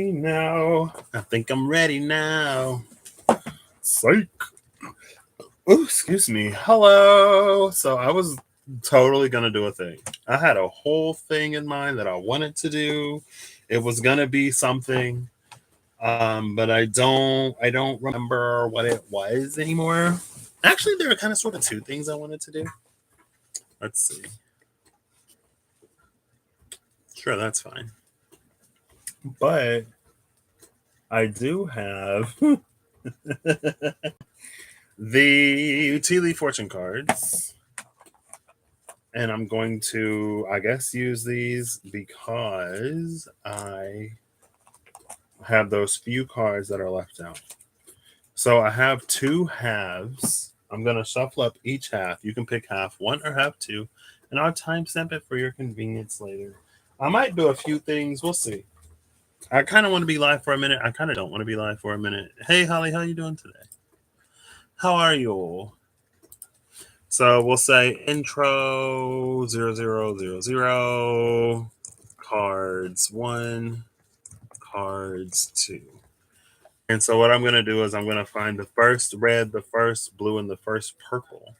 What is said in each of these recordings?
Now, I think I'm ready now. Psych. Oh, excuse me. Hello. So I was totally gonna do a thing. I had a whole thing in mind that I wanted to do. It was gonna be something, but I don't remember what it was anymore. Actually, there are kind of sort of two things I wanted to do. Let's see. Sure, that's fine. But I do have the tea leaf fortune cards, and I'm going to, I guess, use these because I have those few cards that are left out. So I have two halves. I'm going to shuffle up each half. You can pick half one or half two, and I'll timestamp it for your convenience later. I might do a few things. We'll see. I kind of want to be live for a minute. I kind of don't want to be live for a minute. Hey, Holly, how you doing today? How are you all? So we'll say intro 0000, cards 1, cards 2. And so what I'm going to do is I'm going to find the first red, the first blue, and the first purple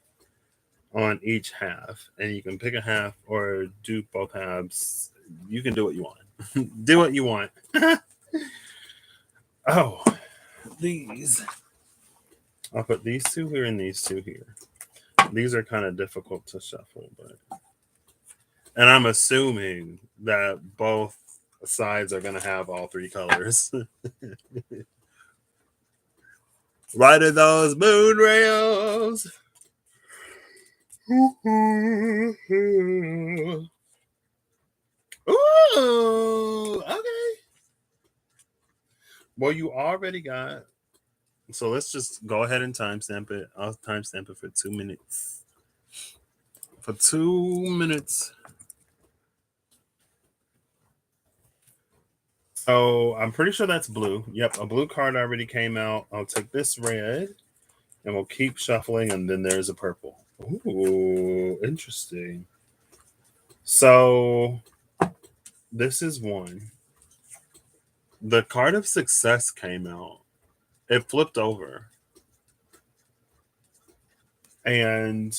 on each half. And you can pick a half or do both halves. You can do what you want. Do what you want. Oh, these. I'll put these two here and these two here. These are kind of difficult to shuffle, and I'm assuming that both sides are going to have all three colors. Right in those moon rails. Ooh, okay. Well, you already got. So let's just go ahead and timestamp it. I'll timestamp it for 2 minutes. For 2 minutes. So I'm pretty sure that's blue. Yep, a blue card already came out. I'll take this red and we'll keep shuffling, and then there's a purple. Ooh, interesting. So this is one. The card of success came out. It flipped over. And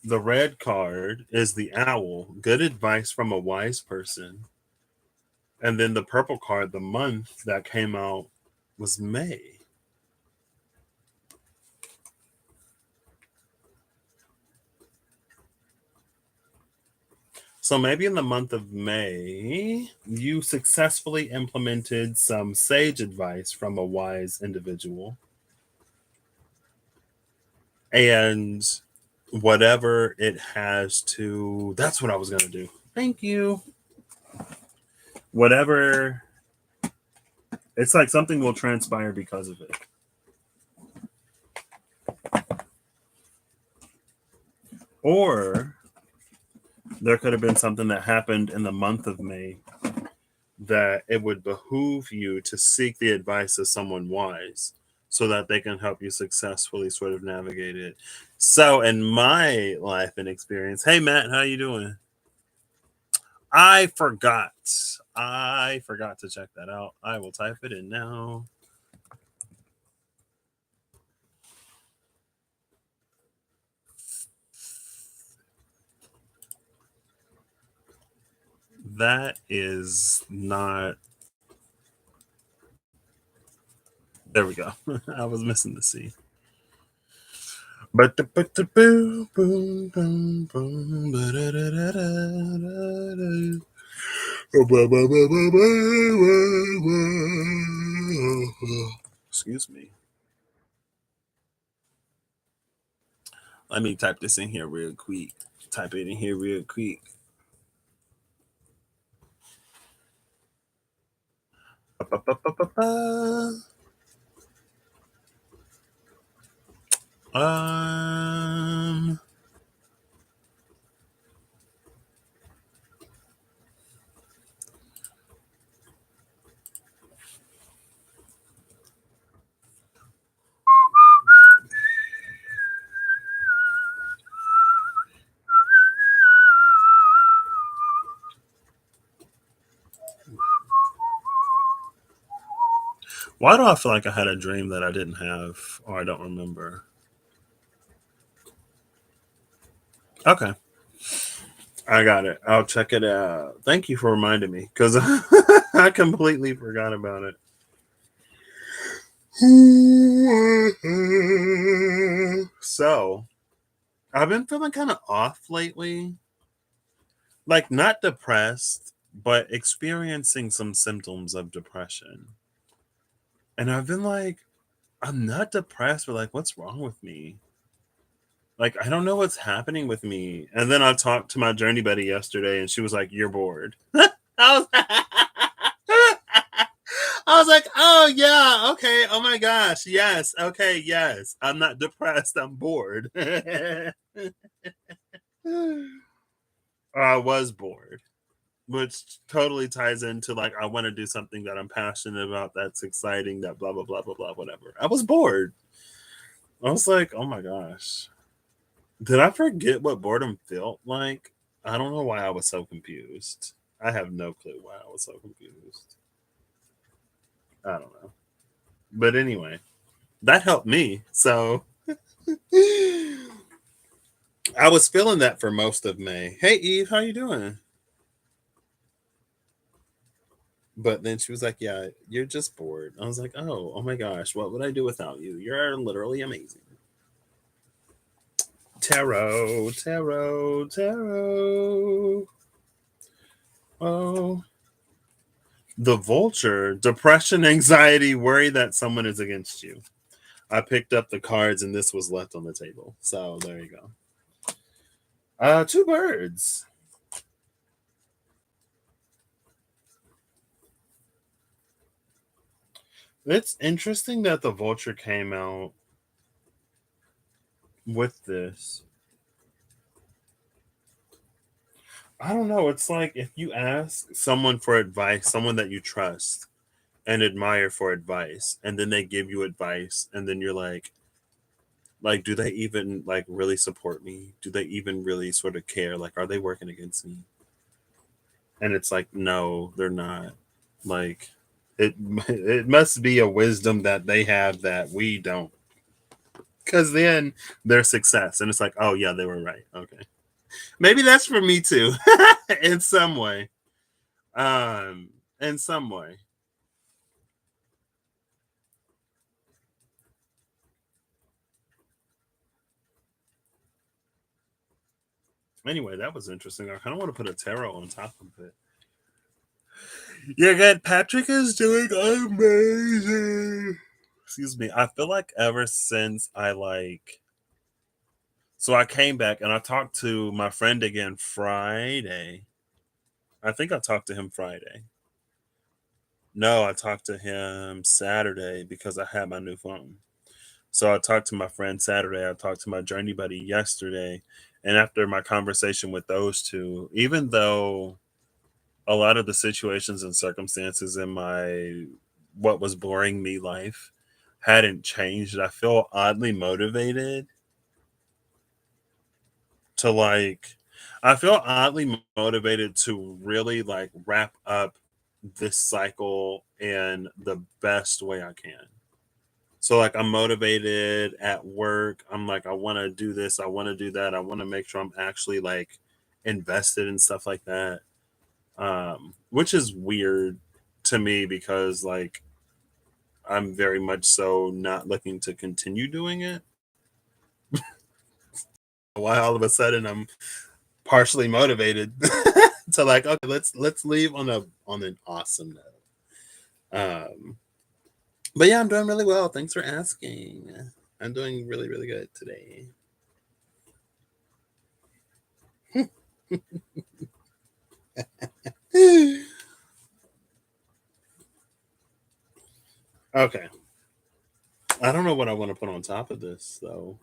the red card is the owl. Good advice from a wise person. And then the purple card, the month that came out was May. So maybe in the month of May, you successfully implemented some sage advice from a wise individual. And whatever it has to, that's what I was going to do. Thank you. Whatever, it's like something will transpire because of it. Or there could have been something that happened in the month of May that it would behoove you to seek the advice of someone wise so that they can help you successfully sort of navigate it. So in my life and experience, hey Matt, how you doing? I forgot to check that out. I will type it in now. That is not. There we go. I was missing the C. But the boom boom boom boom. Excuse me. Let me type this in here real quick. Type it in here real quick. Um. Why do I feel like I had a dream that I didn't have or I don't remember? Okay. I got it. I'll check it out. Thank you for reminding me because I completely forgot about it. So, I've been feeling kind of off lately. Like, not depressed, but experiencing some symptoms of depression. And I've been like, I'm not depressed, but like, what's wrong with me? Like, I don't know what's happening with me. And then I talked to my journey buddy yesterday, and she was like, "You're bored." I was, I was like, "Oh yeah, okay. Oh my gosh, yes, okay, yes. I'm not depressed. I'm bored." I was bored, which totally ties into like I want to do something that I'm passionate about, that's exciting, that blah blah blah blah blah whatever. I was bored. I was like, "Oh my gosh." Did I forget what boredom felt like? I don't know why I was so confused. I have no clue why I was so confused. I don't know. But anyway, that helped me. So I was feeling that for most of May. Hey Eve, how you doing? But then she was like, "Yeah, you're just bored." I was like, oh my gosh, what would I do without you? You're literally amazing." Tarot, tarot, tarot. Oh, the vulture, depression, anxiety, worry that someone is against you. I picked up the cards and this was left on the table. So there you go. Two birds. It's interesting that the vulture came out with this. I don't know. It's like if you ask someone for advice, someone that you trust and admire for advice, and then they give you advice, and then you're like, do they even like really support me? Do they even really sort of care? Like, are they working against me? And it's like, no, they're not. Like, it it must be a wisdom that they have that we don't. Because then their success, and it's like, oh yeah, they were right. Okay, maybe that's for me too, in some way. In some way. Anyway, that was interesting. I kind of want to put a tarot on top of it. Yeah, good. Patrick is doing amazing. Excuse me. I feel like ever since so I came back and I talked to my friend again Friday. I think I talked to him Friday. No, I talked to him Saturday because I had my new phone. So I talked to my friend Saturday. I talked to my journey buddy yesterday. And after my conversation with those two, even though a lot of the situations and circumstances in my what was boring me life hadn't changed, I feel oddly motivated to like I feel oddly motivated to really like wrap up this cycle in the best way I can. So like I'm motivated at work. I'm like I want to do this, I want to do that. I want to make sure I'm actually like invested in stuff like that. Which is weird to me because like I'm very much so not looking to continue doing it. Why all of a sudden I'm partially motivated to like okay let's leave on an awesome note. But yeah, I'm doing really well. Thanks for asking. I'm doing really really good today. Okay, I don't know what I want to put on top of this though.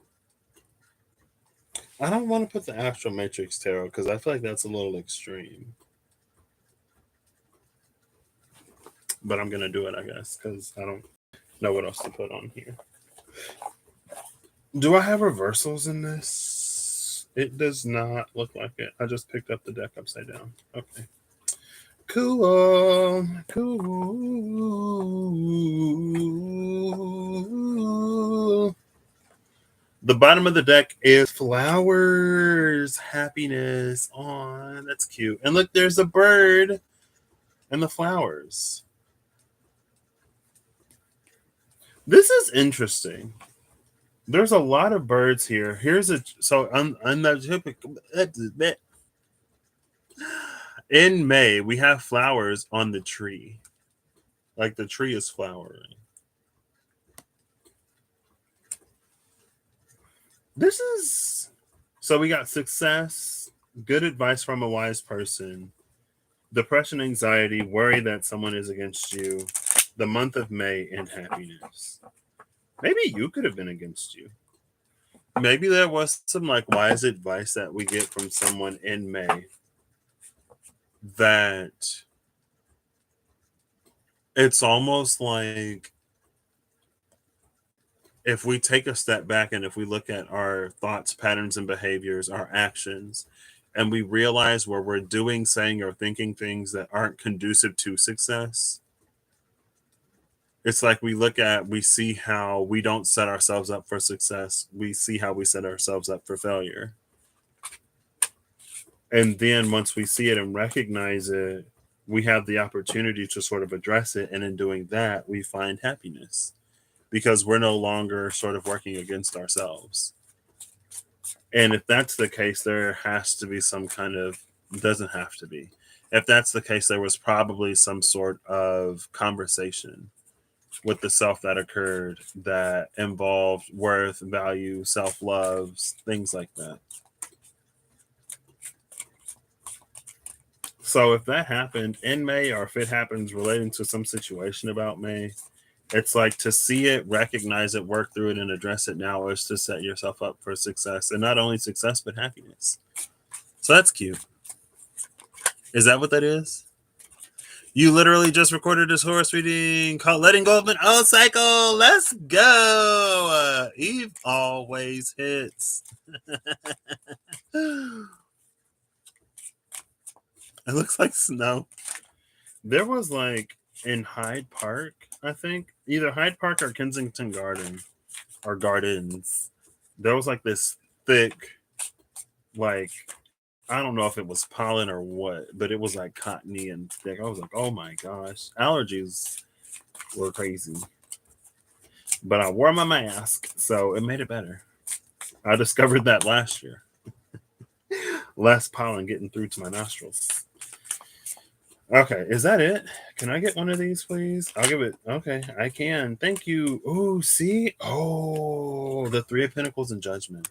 I don't want to put the Astral Matrix Tarot because I feel like that's a little extreme. But I'm gonna do it, I guess, because I don't know what else to put on here. Do I have reversals in this? It does not look like it. I just picked up the deck upside down. Okay. Cool. Cool. The bottom of the deck is flowers, happiness. Aw, that's cute. And look, there's a bird and the flowers. This is interesting. There's a lot of birds here. Here's a so on the typical in May we have flowers on the tree. Like the tree is flowering. This is so we got success, good advice from a wise person, depression, anxiety, worry that someone is against you, the month of May, and happiness. Maybe you could have been against you. Maybe there was some like wise advice that we get from someone in May that it's almost like if we take a step back and if we look at our thoughts, patterns, and behaviors, our actions, and we realize where we're doing, saying, or thinking things that aren't conducive to success, it's like we see how we don't set ourselves up for success. We see how we set ourselves up for failure. And then once we see it and recognize it, we have the opportunity to sort of address it. And in doing that, we find happiness because we're no longer sort of working against ourselves. And if that's the case, there has to be some kind of, doesn't have to be. If that's the case, there was probably some sort of conversation with the self that occurred that involved worth, value, self-love, things like that. So if that happened in May, or if it happens relating to some situation about May, it's like to see it, recognize it, work through it, and address it now is to set yourself up for success. And not only success, but happiness. So that's cute. Is that what that is? You literally just recorded this horse reading called Letting Go of an Old Cycle. Let's go. Eve always hits. It looks like snow. There was like in Hyde Park, I think, either Hyde Park or Kensington Garden or Gardens. There was like this thick, like, I don't know if it was pollen or what, but it was like cottony and thick. I was like, oh my gosh, allergies were crazy. But I wore my mask, so it made it better. I discovered that last year. Less pollen getting through to my nostrils. Okay, is that it? Can I get one of these, please? I'll give it. Okay, I can. Thank you. Oh, see? Oh, the Three of Pentacles and Judgment.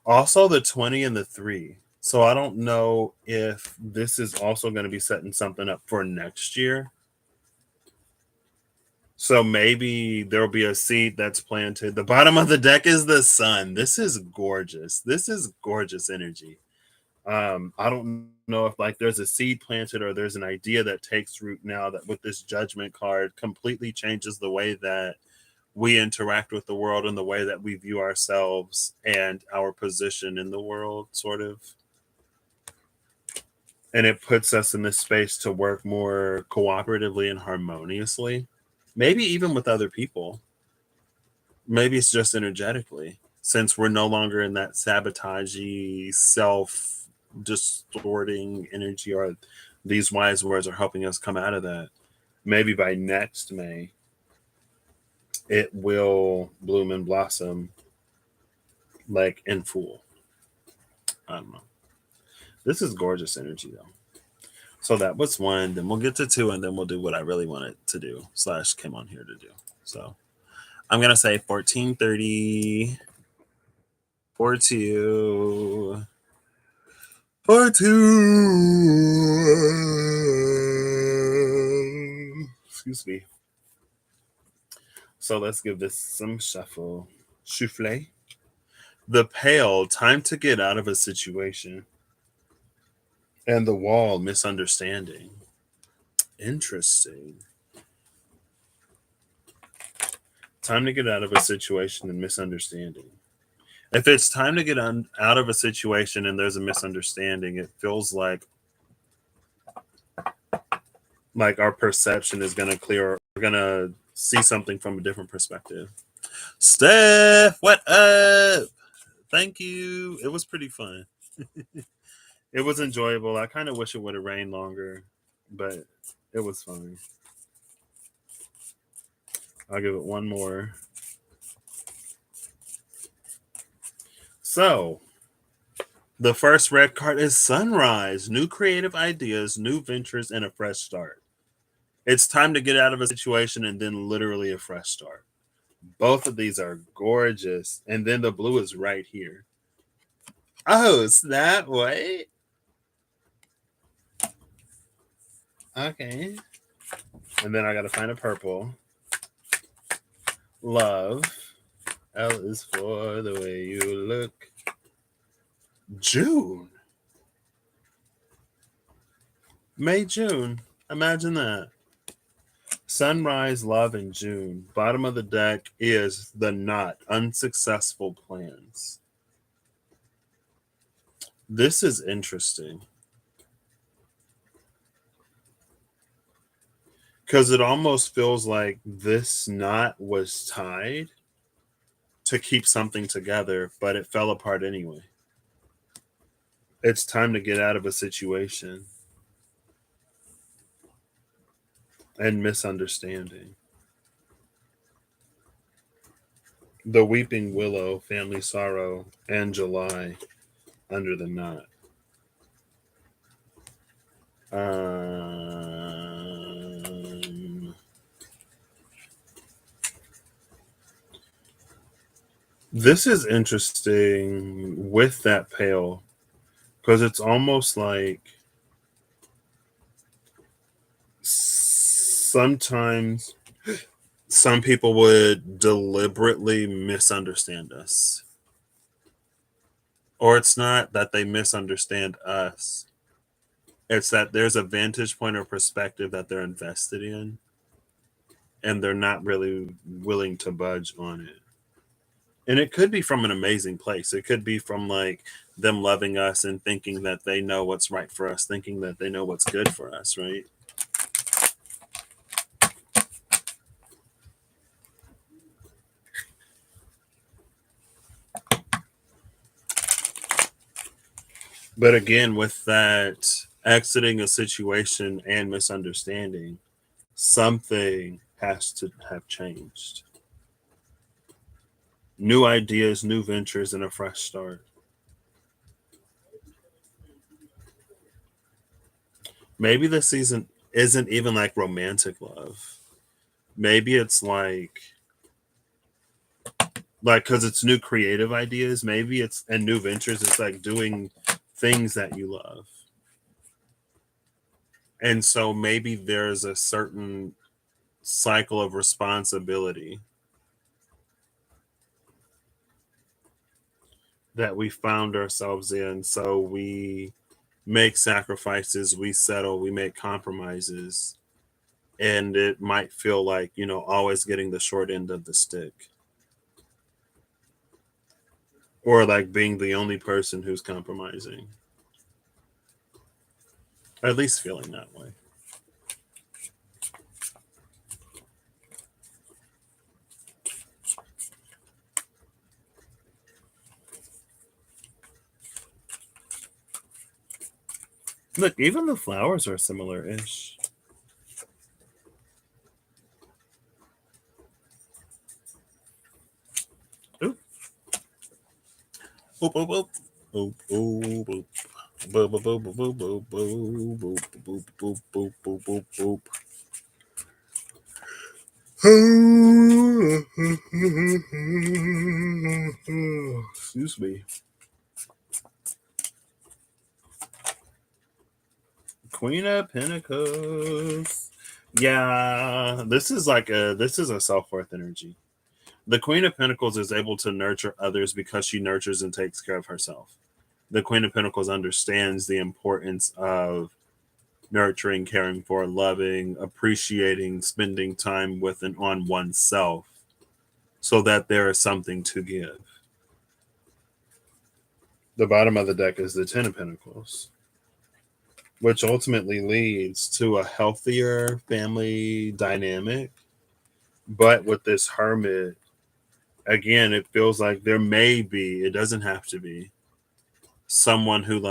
Also, the 20 and the 3. So I don't know if this is also going to be setting something up for next year. So maybe there'll be a seed that's planted. The bottom of the deck is the sun. This is gorgeous. This is gorgeous energy. I don't know if like there's a seed planted or there's an idea that takes root now that with this Judgment card completely changes the way that we interact with the world and the way that we view ourselves and our position in the world, sort of. And it puts us in this space to work more cooperatively and harmoniously, maybe even with other people. Maybe it's just energetically, since we're no longer in that sabotagey, self distorting energy, or these wise words are helping us come out of that. Maybe by next May, it will bloom and blossom like in full. I don't know. This is gorgeous energy though. So that was one. Then we'll get to two, and then we'll do what I really wanted to do / came on here to do. So I'm gonna say 1430 42 42. Excuse me. So let's give this some shuffle. Souffle. The Pale, time to get out of a situation. And the Wall, misunderstanding. Interesting. Time to get out of a situation and misunderstanding. If it's time to get out of a situation and there's a misunderstanding, it feels like our perception is going to clear. We're going to see something from a different perspective. Steph, what up? Thank you. It was pretty fun. It was enjoyable. I kind of wish it would have rained longer, but it was fun. I'll give it one more. So, the first red card is Sunrise. New creative ideas, new ventures, and a fresh start. It's time to get out of a situation and then literally a fresh start. Both of these are gorgeous. And then the blue is right here. Oh, snap. Wait. Okay. And then I got to find a purple. Love. L is for the way you look. June. May, June. Imagine that. Sunrise, love, and June. Bottom of the deck is the knot. Unsuccessful plans. This is interesting. Because it almost feels like this knot was tied to keep something together, but it fell apart anyway. It's time to get out of a situation. And misunderstanding. The weeping willow, family sorrow, and July under the knot. This is interesting with that pale because it's almost like sometimes some people would deliberately misunderstand us. Or it's not that they misunderstand us. It's that there's a vantage point or perspective that they're invested in and they're not really willing to budge on it. And it could be from an amazing place. It could be from like them loving us and thinking that they know what's right for us, thinking that they know what's good for us, right? But again, with that exiting a situation and misunderstanding, something has to have changed. New ideas, new ventures, and a fresh start. Maybe this season isn't even like romantic love. Maybe it's like because it's new creative ideas. Maybe it's and new ventures. It's like doing things that you love. And so maybe there's a certain cycle of responsibility that we found ourselves in. So we make sacrifices, we settle, we make compromises. And it might feel like, always getting the short end of the stick. Or like being the only person who's compromising. Or at least feeling that way. Look, even the flowers are similar-ish. Oop. Oop, oop, oop. Oop, oop, oop. Boop, boop, boop, boop, boop, boop, boop, boop, boop, boop, boop, boop, boop. Excuse me. Queen of Pentacles. Yeah, this is a self-worth energy. The Queen of Pentacles is able to nurture others because she nurtures and takes care of herself. The Queen of Pentacles understands the importance of nurturing, caring for, loving, appreciating, spending time with and on oneself so that there is something to give. The bottom of the deck is the Ten of Pentacles, which ultimately leads to a healthier family dynamic. But with this Hermit, again, it feels like there may be, it doesn't have to be, someone who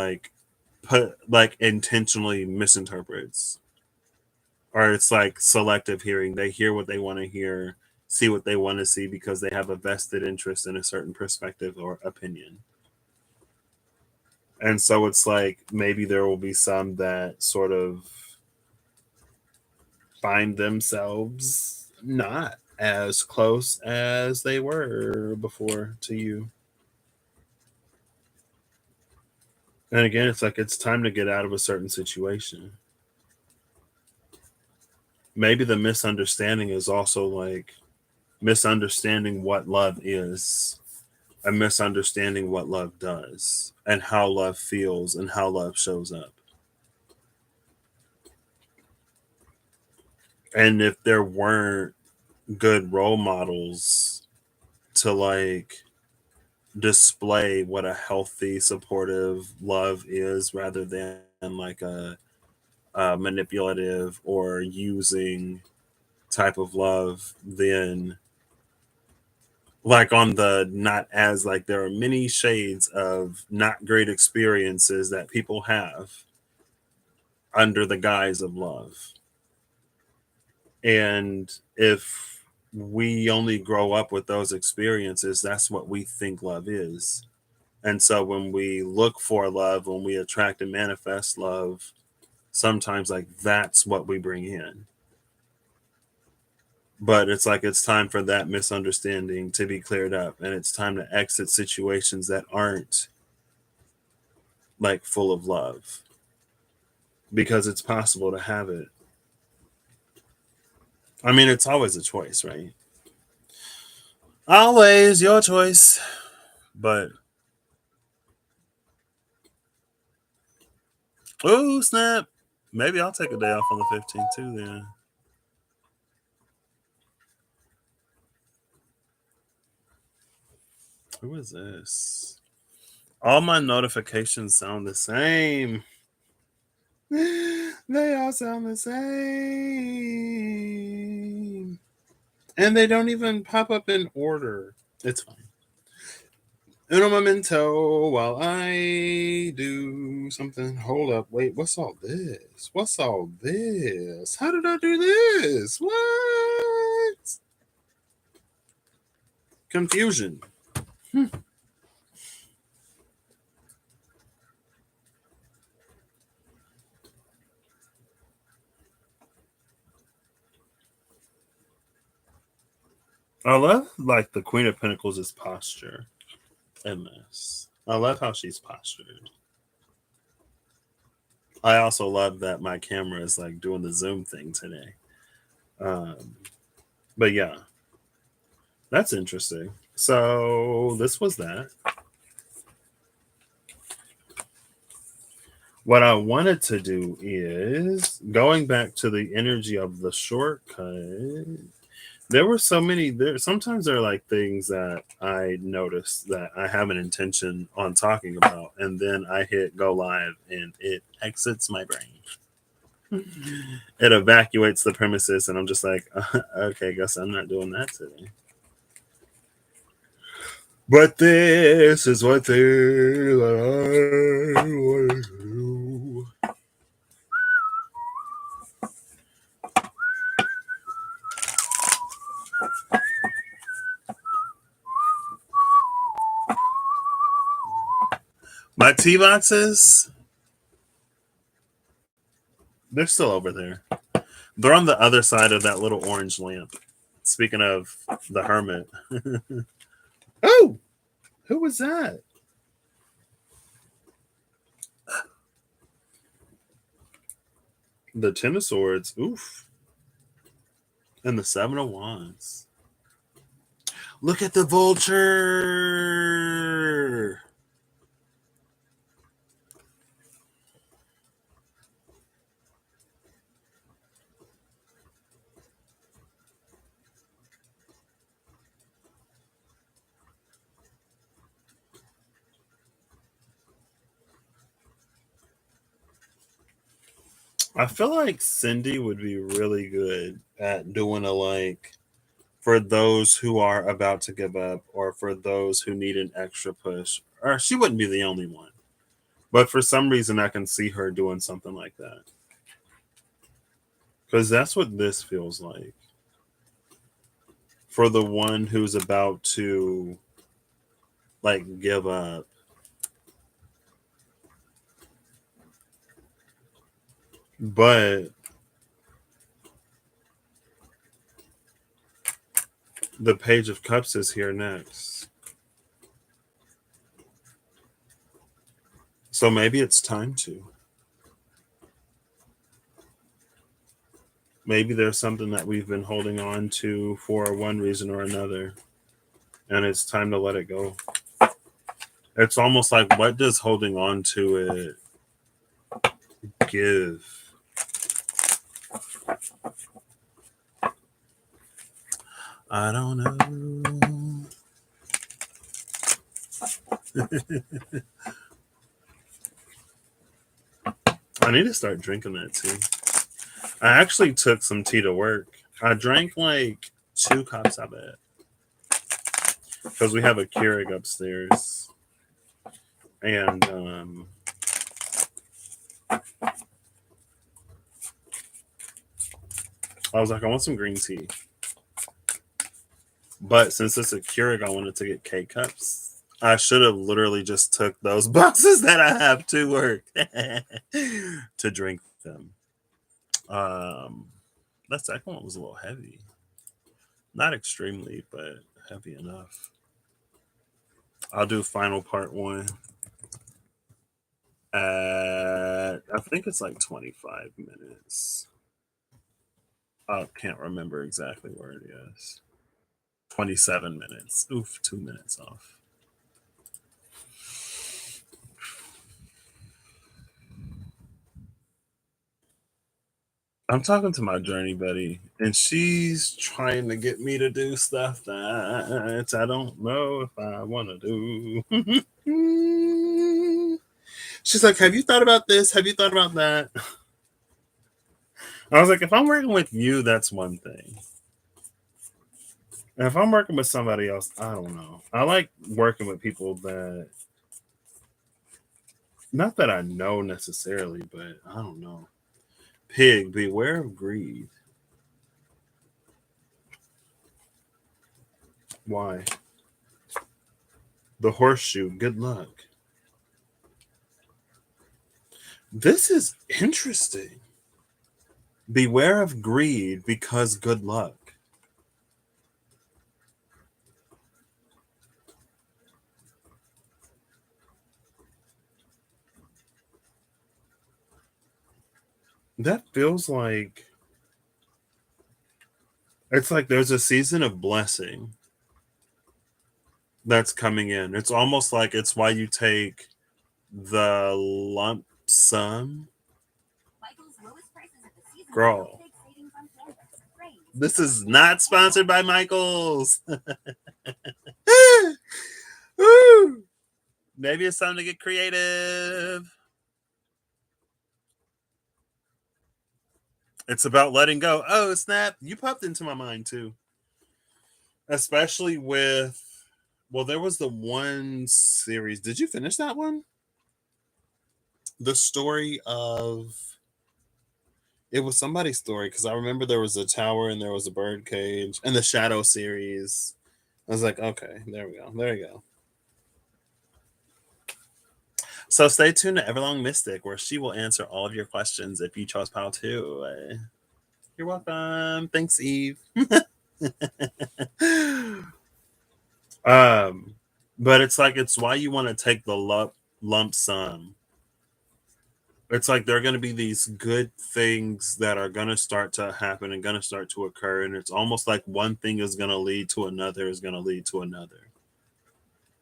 intentionally misinterprets, or it's like selective hearing. They hear what they want to hear, see what they want to see because they have a vested interest in a certain perspective or opinion. And so it's like maybe there will be some that sort of find themselves not as close as they were before to you. And again, it's like it's time to get out of a certain situation. Maybe the misunderstanding is also like misunderstanding what love is, a misunderstanding what love does, and how love feels and how love shows up. And if there weren't good role models to like display what a healthy, supportive love is rather than like a manipulative or using type of love, then like on the not as like there are many shades of not great experiences that people have under the guise of love. And if we only grow up with those experiences, that's what we think love is. And so when we look for love, when we attract and manifest love, sometimes like that's what we bring in. But it's like it's time for that misunderstanding to be cleared up, and it's time to exit situations that aren't like full of love, because it's possible to have it. I mean, it's always a choice, right? Always your choice. But oh snap, maybe I'll take a day off on the 15th too then. Who is this? All my notifications sound the same. They all sound the same. And they don't even pop up in order. It's fine. Uno momento while I do something. Hold up. Wait, what's all this? What's all this? How did I do this? What? Confusion. I love like the Queen of Pentacles' posture in this. I love how she's postured. I also love that my camera is like doing the zoom thing today. Um, but yeah, that's interesting. So this was that. What I wanted to do is going back to the energy of the shortcut. There were so many there. Sometimes there are like things that I notice that I have an intention on talking about, and then I hit go live and it exits my brain. It evacuates the premises, and I'm just like, okay, guess I'm not doing that today. But this is what thing that I want to do. My tea boxes, they're still over there. They're on the other side of that little orange lamp. Speaking of the hermit. Oh, who was that? The Ten of Swords. Oof. And the Seven of Wands. Look at the vulture. I feel like Cindy would be really good at doing a like for those who are about to give up or for those who need an extra push. Or she wouldn't be the only one. But for some reason, I can see her doing something like that. Because that's what this feels like. For the one who's about to, like, give up. But the Page of Cups is here next. So maybe it's time to. Maybe there's something that we've been holding on to for one reason or another, and it's time to let it go. It's almost like, what does holding on to it give? I don't know. I need to start drinking that tea. I actually took some tea to work. I drank like 2 cups of it because we have a Keurig upstairs, and I was like, I want some green tea. But since it's a Keurig, I wanted to get K cups. I should have literally just took those boxes that I have to work to drink them. That second one was a little heavy. Not extremely, but heavy enough. I'll do final part 1 at, I think it's like 25 minutes. I can't remember exactly where it is. 27 minutes. Oof, 2 minutes off. I'm talking to my journey buddy, and she's trying to get me to do stuff that I don't know if I want to do. She's like, have you thought about this? Have you thought about that? I was like, if I'm working with you, that's one thing. And if I'm working with somebody else, I don't know. I like working with people that, not that I know necessarily, but I don't know. Pig, beware of greed. Why? The horseshoe, good luck. This is interesting. Beware of greed because good luck. That feels like it's like there's a season of blessing that's coming in. It's almost like it's why you take the lump sum. Girl, this is not sponsored by Michaels. Maybe it's time to get creative. It's about letting go. Oh, snap. You popped into my mind too. Especially with, well, there was the one series. Did you finish that one? The story of, it was somebody's story because I remember there was a tower and there was a bird cage and the Shadow series. I was like, okay, there we go. There you go. So stay tuned to Everlong Mystic, where she will answer all of your questions if you chose Pile 2. You're welcome. Thanks, Eve. But it's like, it's why you want to take the lump sum. It's like there are going to be these good things that are going to start to happen and going to start to occur. And it's almost like one thing is going to lead to another, is going to lead to another.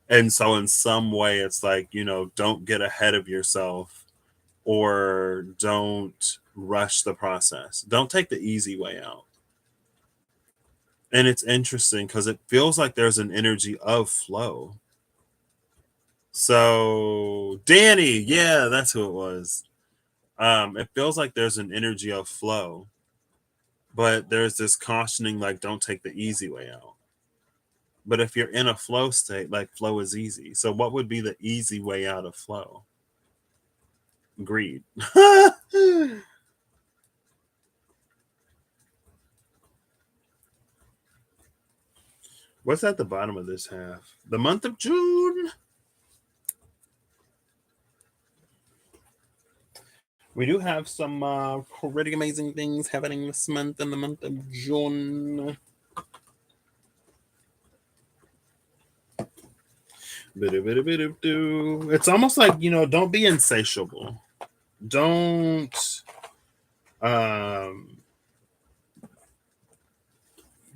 And so in some way, it's like, don't get ahead of yourself or don't rush the process. Don't take the easy way out. And it's interesting because it feels like there's an energy of flow. So Danny, yeah, that's who it was. It feels like there's an energy of flow. But there's this cautioning, like, don't take the easy way out. But if you're in a flow state, like, flow is easy. So what would be the easy way out of flow? Greed. What's at the bottom of this half? The month of June. We do have some pretty amazing things happening this month in the month of June. It's almost like, don't be insatiable. Don't um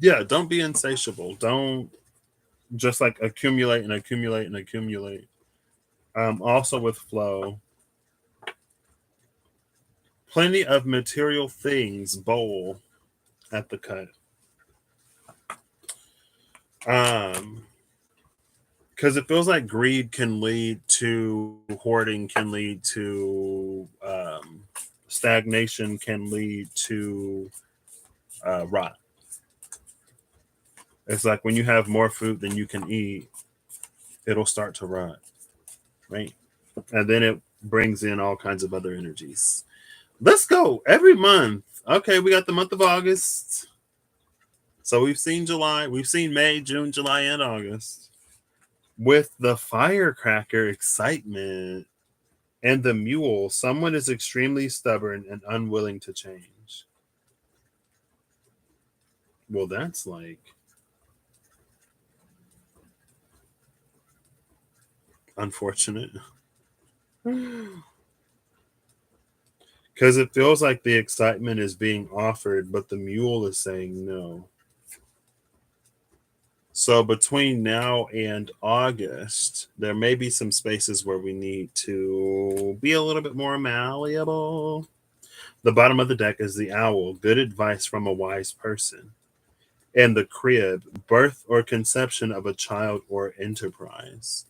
don't be insatiable. Don't just like accumulate and accumulate and accumulate. Also with flow, plenty of material things bowl at the cut. Because it feels like greed can lead to hoarding, can lead to stagnation, can lead to rot. It's like when you have more food than you can eat, it'll start to rot, right? And then it brings in all kinds of other energies. Let's go every month. Okay, we got the month of August. So we've seen July, we've seen May, June, July, and August. With the firecracker excitement and the mule, someone is extremely stubborn and unwilling to change. Well, that's like unfortunate. Because it feels like the excitement is being offered, but the mule is saying no. So between now and August, there may be some spaces where we need to be a little bit more malleable. The bottom of the deck is the owl, good advice from a wise person. And the crib, birth or conception of a child or enterprise.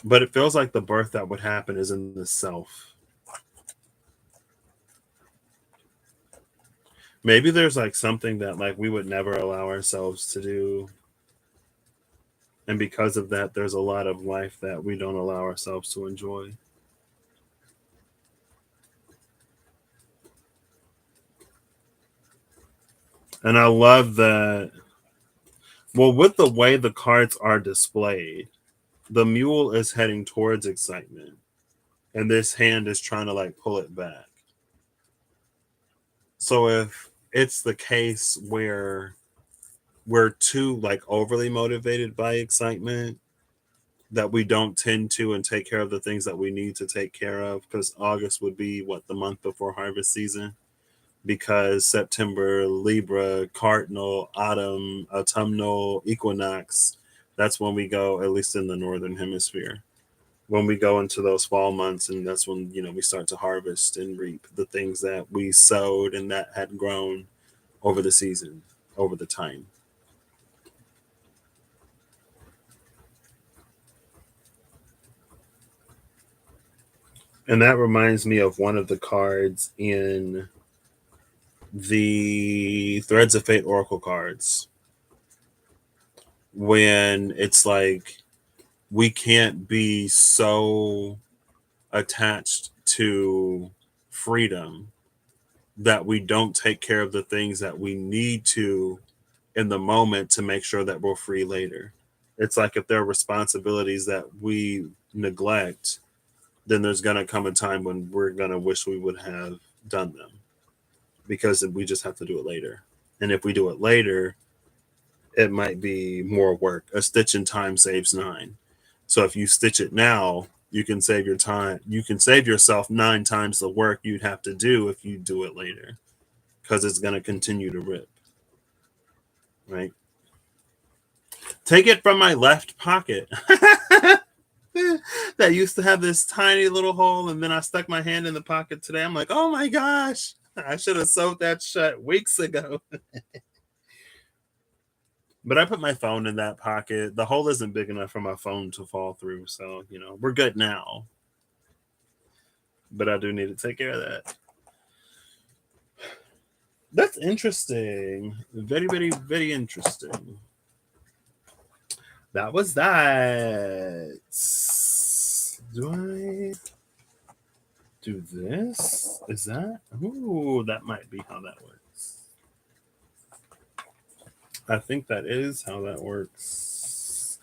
But it feels like the birth that would happen is in the self. Maybe there's like something that like we would never allow ourselves to do. And because of that, there's a lot of life that we don't allow ourselves to enjoy. And I love that. Well, with the way the cards are displayed, the mule is heading towards excitement. And this hand is trying to like pull it back. So if it's the case where we're too like overly motivated by excitement, that we don't tend to and take care of the things that we need to take care of, because August would be what, the month before harvest season, because September, Libra, cardinal, autumn, autumnal equinox, that's when we go, at least in the northern hemisphere, when we go into those fall months, and that's when we start to harvest and reap the things that we sowed and that had grown over the season, over the time. And that reminds me of one of the cards in the Threads of Fate Oracle cards, when it's like we can't be so attached to freedom that we don't take care of the things that we need to in the moment to make sure that we're free later. It's like if there are responsibilities that we neglect, then there's going to come a time when we're going to wish we would have done them, because we just have to do it later. And if we do it later, it might be more work. A stitch in time saves nine. So if you stitch it now, you can save your time. You can save yourself 9 times the work you'd have to do if you do it later, because it's going to continue to rip. Right? Take it from my left pocket. That used to have this tiny little hole, and then I stuck my hand in the pocket today. I'm like, oh my gosh, I should have sewed that shut weeks ago. But I put my phone in that pocket. The hole isn't big enough for my phone to fall through, so we're good now. But I do need to take care of that. That's interesting. Very, very, very interesting. That was that. Do I do this? Is that? Ooh, that might be how that works. I think that is how that works.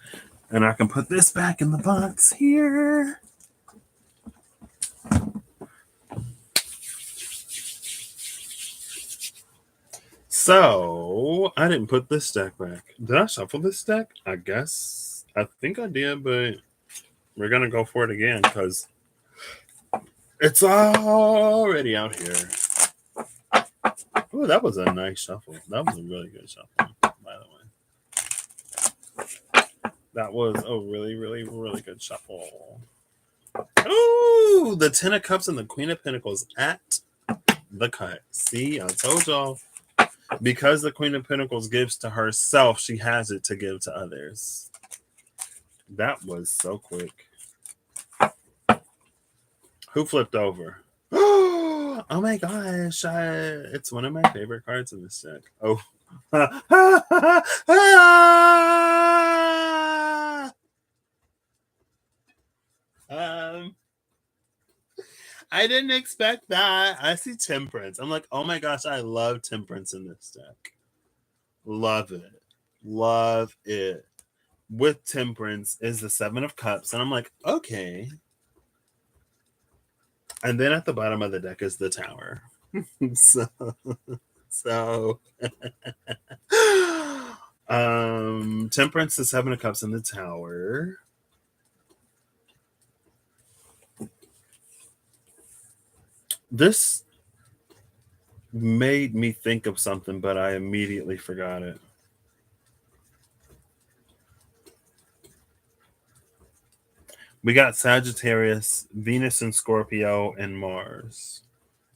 And I can put this back in the box here. So, I didn't put this deck back. Did I shuffle this deck? I guess. I think I did, but we're going to go for it again because it's already out here. Oh, that was a nice shuffle. That was a really good shuffle, by the way. That was a really, really, really good shuffle. Oh, the Ten of Cups and the Queen of Pentacles at the cut. See, I told y'all. Because the Queen of Pentacles gives to herself, she has it to give to others. That was so quick. Who flipped over? Oh my gosh. It's one of my favorite cards in this deck. Oh. I didn't expect that. I see Temperance. I'm like, oh my gosh, I love Temperance in this deck. Love it. Love it. With Temperance is the Seven of Cups. And I'm like, okay. And then at the bottom of the deck is the Tower. so Temperance, the Seven of Cups, and the Tower. This made me think of something, but I immediately forgot it. We got Sagittarius, Venus and Scorpio, and Mars.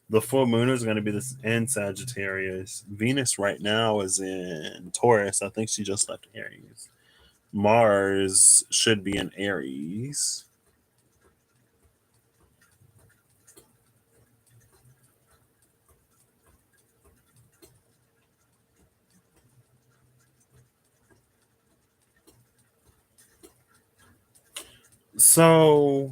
The full moon is going to be this in Sagittarius. Venus right now is in Taurus. I think she just left Aries. Mars should be in Aries. So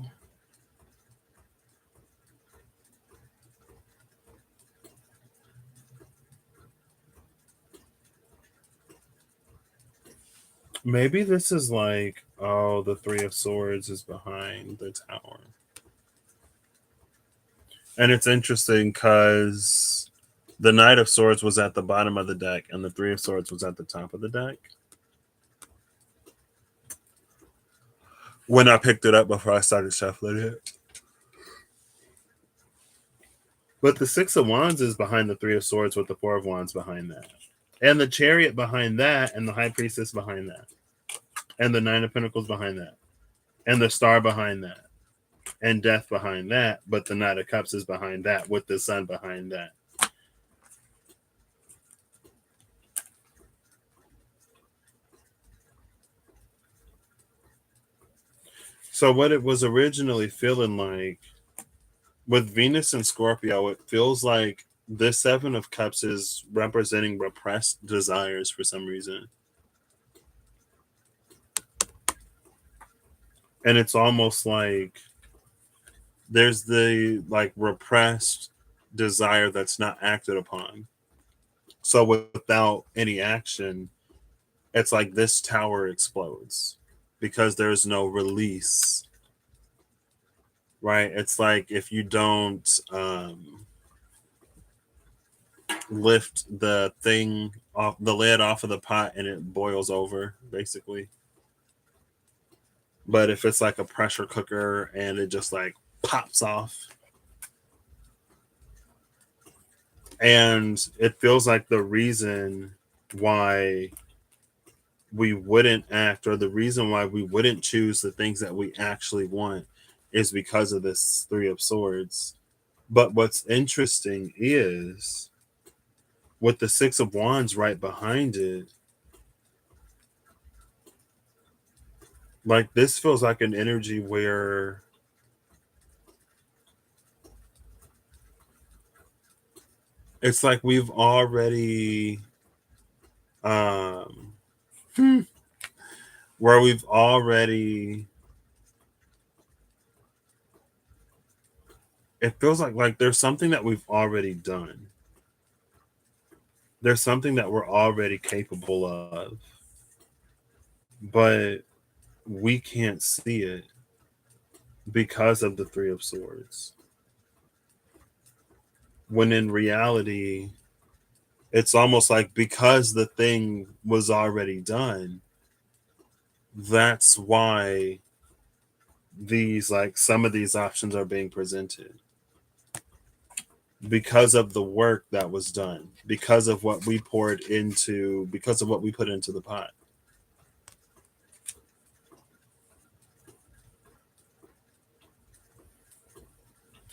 maybe this is like, oh, the Three of Swords is behind the Tower. And it's interesting because the Knight of Swords was at the bottom of the deck and the Three of Swords was at the top of the deck. When I picked it up before I started shuffling it. But the Six of Wands is behind the Three of Swords with the Four of Wands behind that. And the Chariot behind that, and the High Priestess behind that. And the Nine of Pentacles behind that. And the Star behind that. And Death behind that. But the Knight of Cups is behind that with the Sun behind that. So what it was originally feeling like with Venus and Scorpio, it feels like the Seven of Cups is representing repressed desires for some reason. And it's almost like there's the like repressed desire that's not acted upon. So without any action, it's like this tower explodes because there's no release. Right? It's like if you don't lift the thing off the lid off of the pot and it boils over, basically. But if it's like a pressure cooker and it just like pops off, and it feels like the reason why we wouldn't act, or the reason why we wouldn't choose the things that we actually want, is because of this Three of Swords. But what's interesting is with the Six of Wands right behind it, like this feels like an energy where It's like we've already um where we've already it feels like there's something that we've already done. There's something that we're already capable of, but we can't see it because of the Three of Swords. When in reality, it's almost like because the thing was already done, that's why these like some of these options are being presented because of the work that was done, because of what we poured into, because of what we put into the pot.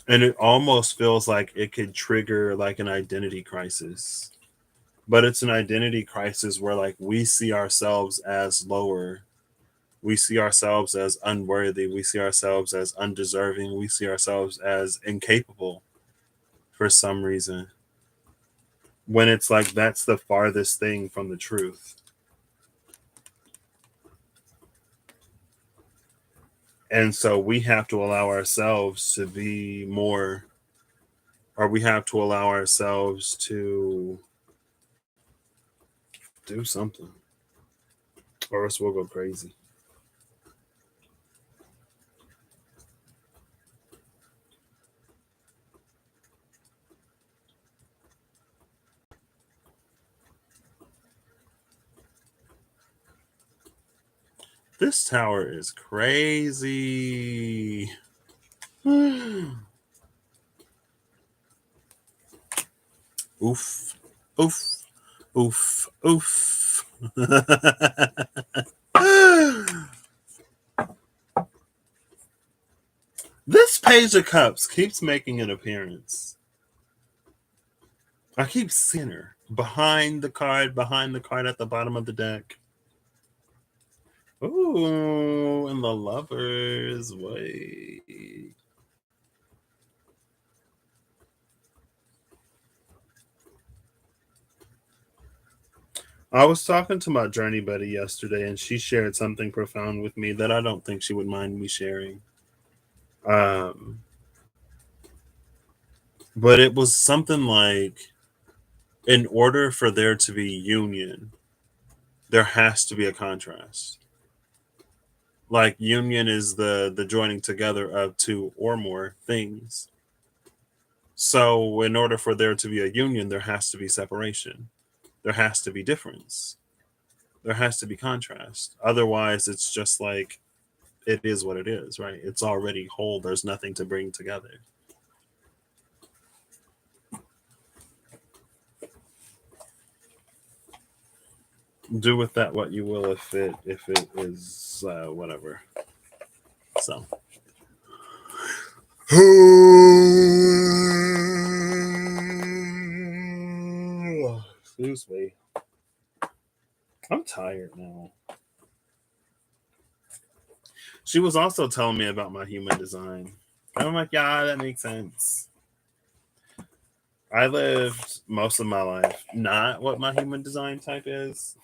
And it almost feels like it could trigger like an identity crisis, but it's an identity crisis where like we see ourselves as lower, we see ourselves as unworthy, we see ourselves as undeserving, we see ourselves as incapable for some reason, when it's like that's the farthest thing from the truth. And so we have to allow ourselves to be more, or we have to allow ourselves to do something, or else we'll go crazy. This tower is crazy. Oof, oof, oof, oof. This Page of Cups keeps making an appearance. I keep seeing her behind the card at the bottom of the deck. Ooh, in the Lover's Way. I was talking to my journey buddy yesterday, and she shared something profound with me that I don't think she would mind me sharing. Um, but it was something like, in order for there to be union, there has to be a contrast. Like union is the joining together of two or more things. So in order for there to be a union, there has to be separation. There has to be difference. There has to be contrast. Otherwise, it's just like it is what it is, right? It's already whole. There's nothing to bring together. Do with that what you will if it is whatever. So excuse me. I'm tired now. She was also telling me about my human design. And I'm like, yeah, that makes sense. I lived most of my life not what my human design type is.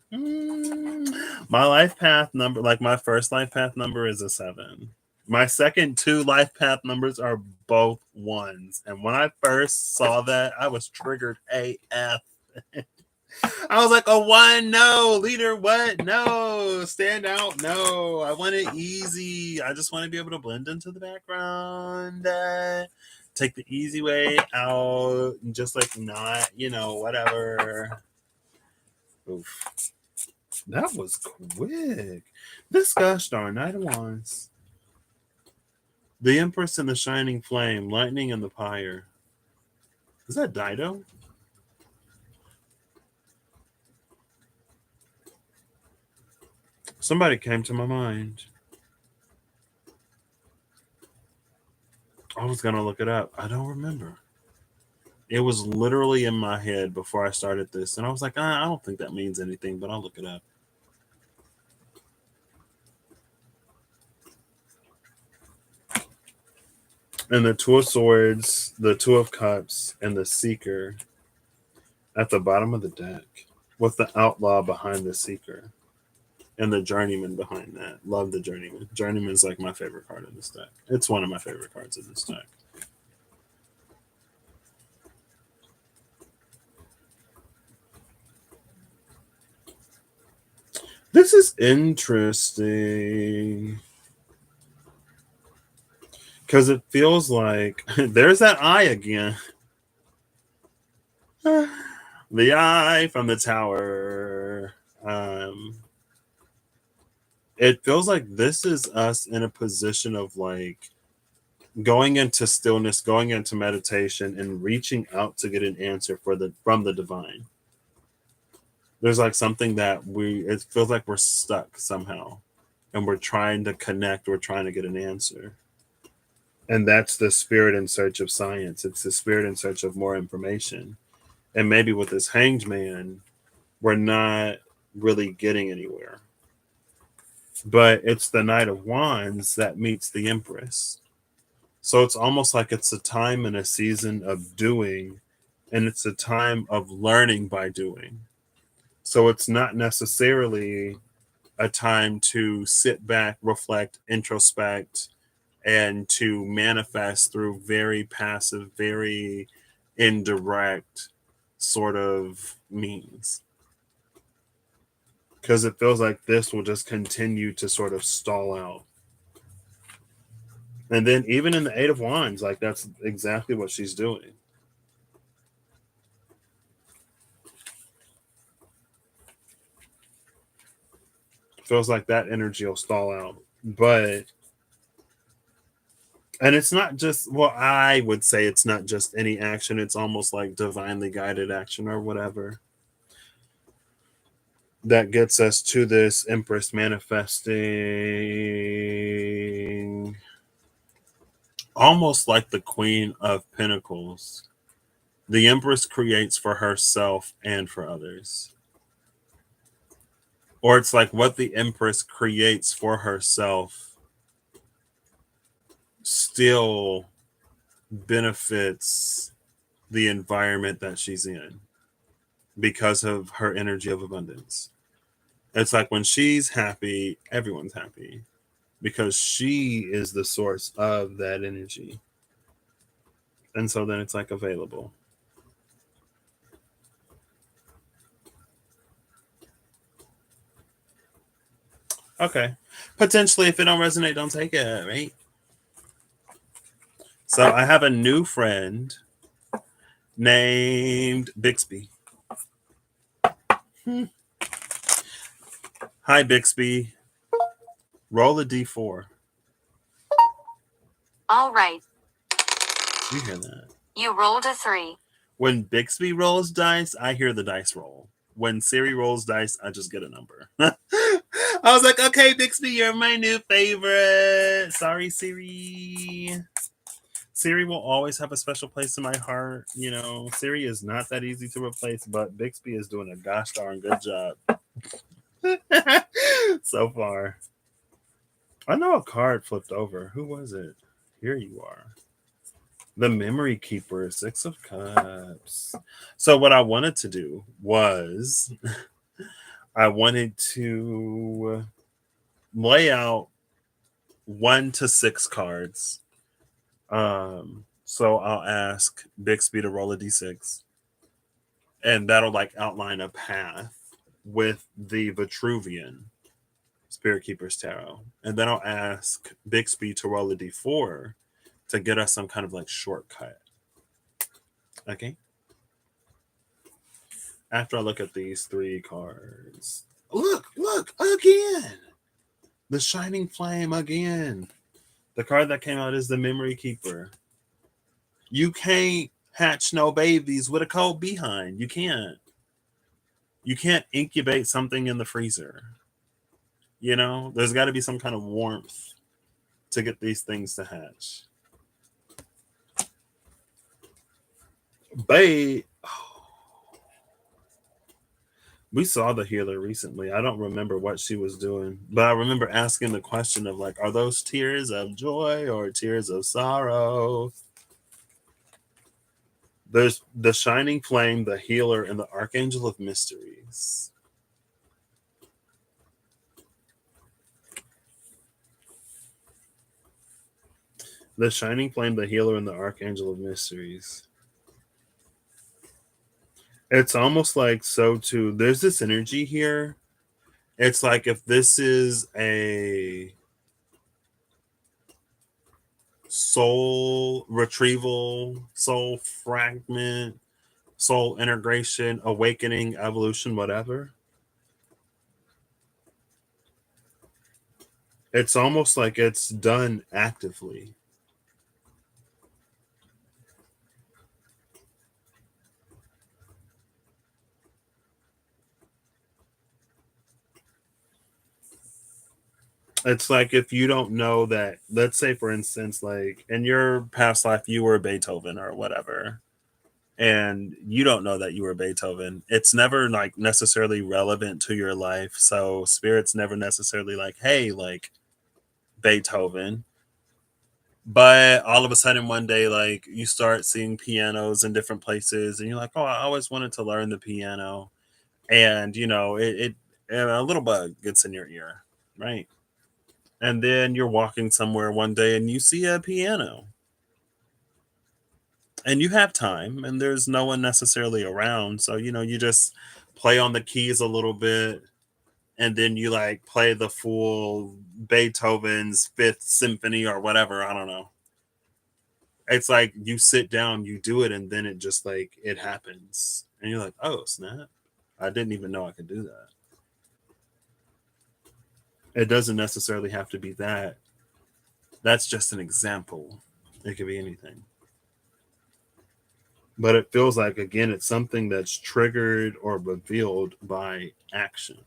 My life path number, like my first life path number, is a 7. My second two life path numbers are both ones. And when I first saw that, I was triggered AF. I was like, a 1, no. Leader, what? No. Stand out, no. I want it easy. I just want to be able to blend into the background. Take the easy way out. Just like not, whatever. Oof. That was quick. This gosh darn Knight of Wands. The Empress and the Shining Flame, Lightning and the Pyre. Is that Dido? Somebody came to my mind. I was gonna look it up. I don't remember. It was literally in my head before I started this, and I was like, I don't think that means anything, but I'll look it up. And the Two of Swords, the Two of Cups, and the Seeker at the bottom of the deck, with the Outlaw behind the Seeker and the Journeyman behind that. Love the Journeyman. Journeyman is like my favorite card in this deck. It's one of my favorite cards in this deck. This is interesting because it feels like there's that eye again. The eye from the tower. It feels like this is us in a position of like going into stillness, going into meditation, and reaching out to get an answer from the divine. There's like something that it feels like we're stuck somehow, and we're trying to connect, we're trying to get an answer. And that's the spirit in search of science. It's the spirit in search of more information. And maybe with this Hanged Man, we're not really getting anywhere. But it's the Knight of Wands that meets the Empress. So it's almost like it's a time and a season of doing, and it's a time of learning by doing. So it's not necessarily a time to sit back, reflect, introspect, and to manifest through very passive, very indirect sort of means. Because it feels like this will just continue to sort of stall out. And then even in the Eight of Wands, like that's exactly what she's doing. Feels like that energy will stall out. But and it's not just, well, I would say it's not just any action. It's almost like divinely guided action or whatever that gets us to this Empress manifesting almost like the Queen of Pentacles. The Empress creates for herself and for others. Or it's like what the Empress creates for herself still benefits the environment that she's in because of her energy of abundance. It's like when she's happy, everyone's happy because she is the source of that energy. And so then it's like available. Okay. Potentially, if it don't resonate, don't take it, right? So I have a new friend named Bixby. Hi, Bixby. Roll a d4. All right. You hear that? You rolled a 3. When Bixby rolls dice, I hear the dice roll. When Siri rolls dice, I just get a number. I was like, okay, Bixby, you're my new favorite. Sorry, Siri. Siri will always have a special place in my heart. You know, Siri is not that easy to replace, but Bixby is doing a gosh darn good job so far. I know a card flipped over. Who was it? Here you are. The Memory Keeper, 6 of Cups. So what I wanted to do was I wanted to lay out 1 to 6 cards. So I'll ask Bixby to roll a d6. And that'll like outline a path with the Vitruvian Spirit Keeper's Tarot. And then I'll ask Bixby to roll a d4 to get us some kind of like shortcut. Okay. After I look at these 3 cards. Look again. The Shining Flame again. The card that came out is the Memory Keeper. You can't hatch no babies with a cold behind. You can't. You can't incubate something in the freezer. You know, there's got to be some kind of warmth to get these things to hatch. We saw the healer recently. I don't remember what she was doing, but I remember asking the question of like, are those tears of joy or tears of sorrow? There's the shining flame, the healer, and the archangel of mysteries. The shining flame, the healer, and the archangel of mysteries. It's almost like so too. There's this energy here. It's like if this is a soul retrieval, soul fragment, soul integration, awakening, evolution, whatever. It's almost like it's done actively. It's like if you don't know that, let's say, for instance, like in your past life, you were Beethoven or whatever, and you don't know that you were Beethoven. It's never like necessarily relevant to your life. So spirit's never necessarily like, hey, like Beethoven. But all of a sudden one day, like you start seeing pianos in different places, and you're like, oh, I always wanted to learn the piano. And you know, it and a little bug gets in your ear, right? And then you're walking somewhere one day and you see a piano and you have time and there's no one necessarily around. So, you know, you just play on the keys a little bit and then you like play the full Beethoven's Fifth Symphony or whatever. I don't know. It's like you sit down, you do it, and then it just like it happens. And you're like, oh, snap. I didn't even know I could do that. It doesn't necessarily have to be that. That's just an example. It could be anything. But it feels like, again, it's something that's triggered or revealed by action.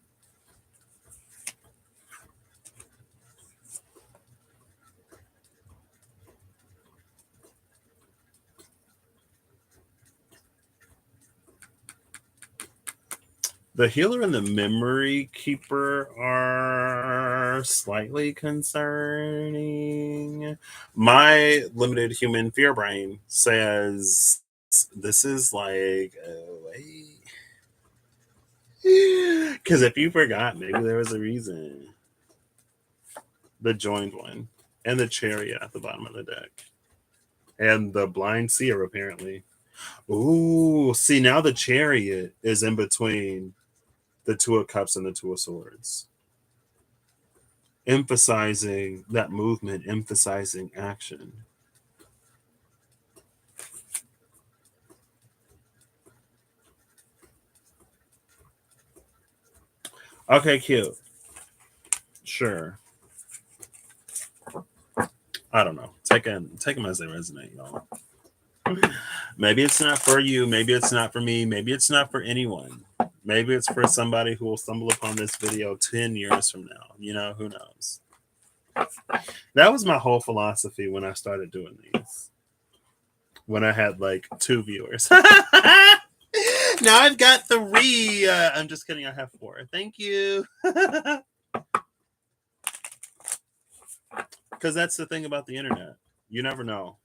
The healer and the memory keeper are slightly concerning. My limited human fear brain says this is like, wait. Because if you forgot, maybe there was a reason. The joined one, and the chariot at the bottom of the deck, and the blind seer, apparently. Ooh, see, now the chariot is in between the two of cups and the two of swords, emphasizing that movement, emphasizing action. Okay, cute. Sure. I don't know. Take them as they resonate, y'all. Maybe it's not for you. Maybe it's not for me. Maybe it's not for anyone. Maybe it's for somebody who will stumble upon this video 10 years from now. You know, who knows? That was my whole philosophy when I started doing these. When I had like 2 viewers. Now I've got 3. I'm just kidding. I have 4. Thank you. Because that's the thing about the internet. You never know.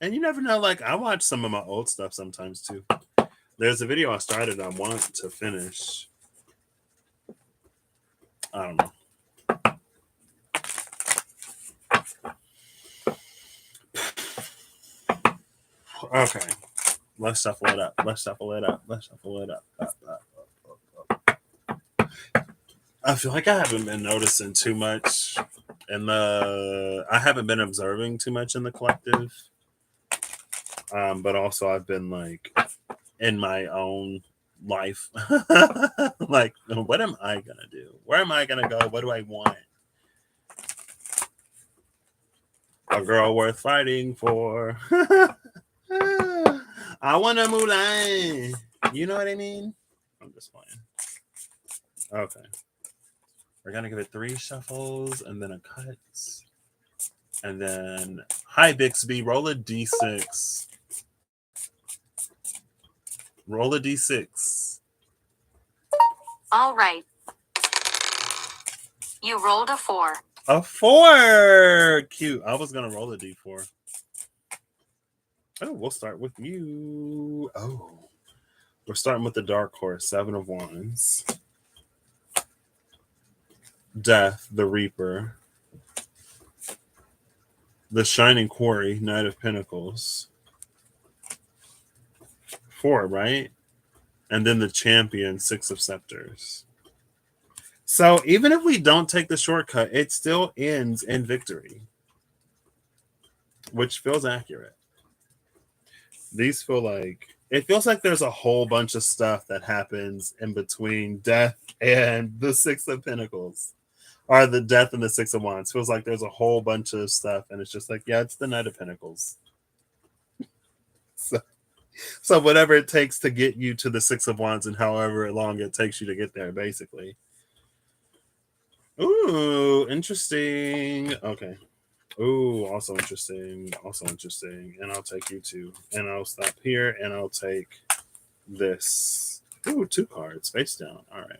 And you never know. Like, I watch some of my old stuff sometimes too. There's a video I started I want to finish. I don't know. Okay. Let's shuffle it up. Let's shuffle it up. Let's shuffle it up. I feel like I haven't been noticing too much I haven't been observing too much in the collective. But also I've been like in my own life. Like, what am I gonna do? Where am I gonna go? What do I want? A girl worth fighting for. I want a Mulan. You know what I mean? I'm just playing. Okay. We're gonna give it 3 shuffles and then a cut. And then, hi Bixby, roll a d6. Roll a d6. All right. You rolled a 4. A 4! Cute. I was going to roll a d4. Oh, we'll start with you. Oh. We're starting with the dark horse, 7 of Wands. Death, the Reaper. The Shining Quarry, Knight of Pentacles. 4, right? And then the Champion, 6 of Scepters. So even if we don't take the shortcut, it still ends in victory, which feels accurate. These feel like, it feels like there's a whole bunch of stuff that happens in between Death and the 6 of Pentacles. Or the Death and the 6 of Wands. Feels like there's a whole bunch of stuff, and it's just like, yeah, it's the Knight of Pentacles. So whatever it takes to get you to the 6 of Wands and however long it takes you to get there, basically. Ooh, interesting. Okay. Ooh, also interesting. Also interesting. And I'll take you too. And I'll stop here and I'll take this. Ooh, 2 cards face down. All right.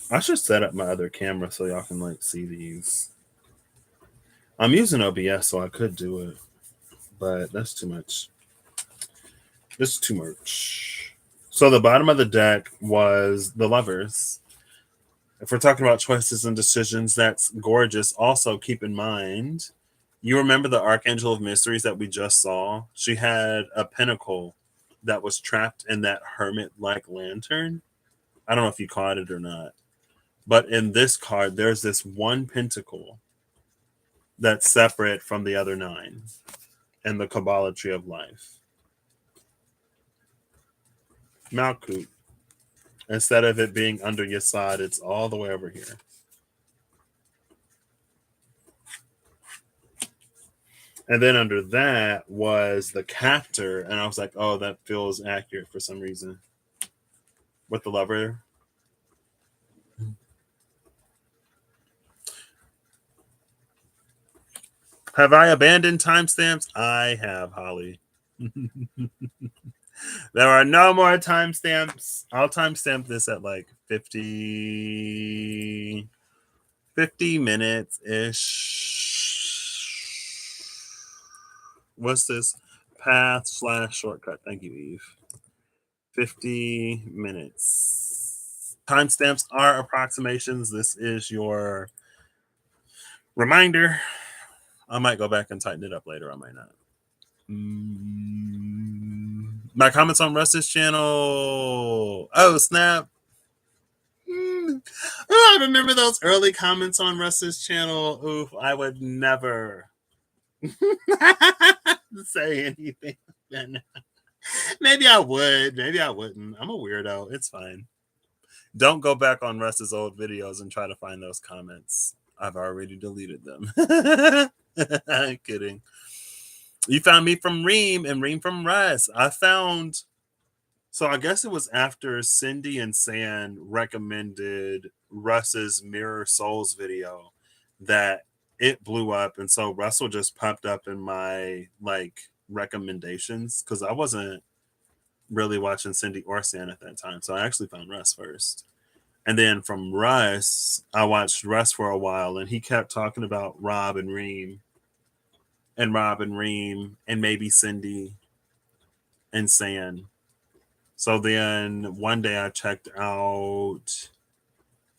I should set up my other camera so y'all can like see these. I'm using OBS, so I could do it, but that's too much. This is too much. So the bottom of the deck was the Lovers. If we're talking about choices and decisions, that's gorgeous. Also, keep in mind, you remember the Archangel of Mysteries that we just saw? She had a pentacle that was trapped in that hermit-like lantern. I don't know if you caught it or not. But in this card, there's this one pentacle that's separate from the other 9 in the Kabbalah Tree of Life. Malkut. Instead of it being under your side, it's all the way over here. And then under that was the Captor, and I was like, oh, that feels accurate for some reason. With the Lover. Have I abandoned timestamps? I have, Holly. There are no more timestamps. I'll timestamp this at like 50 minutes-ish. What's this? Path/shortcut. Thank you, Eve. 50 minutes. Timestamps are approximations. This is your reminder. I might go back and tighten it up later. I might not. My comments on Russ's channel. Oh, snap. Oh, I remember those early comments on Russ's channel. Oof, I would never say anything. Maybe I would. Maybe I wouldn't. I'm a weirdo. It's fine. Don't go back on Russ's old videos and try to find those comments. I've already deleted them. I'm kidding. You found me from Reem and Reem from Russ. So I guess it was after Cindy and San recommended Russ's Mirror Souls video that it blew up. And so Russell just popped up in my like recommendations because I wasn't really watching Cindy or San at that time. So I actually found Russ first. And then from Russ, I watched Russ for a while and he kept talking about Rob and Reem and maybe Cindy and San. So then one day I checked out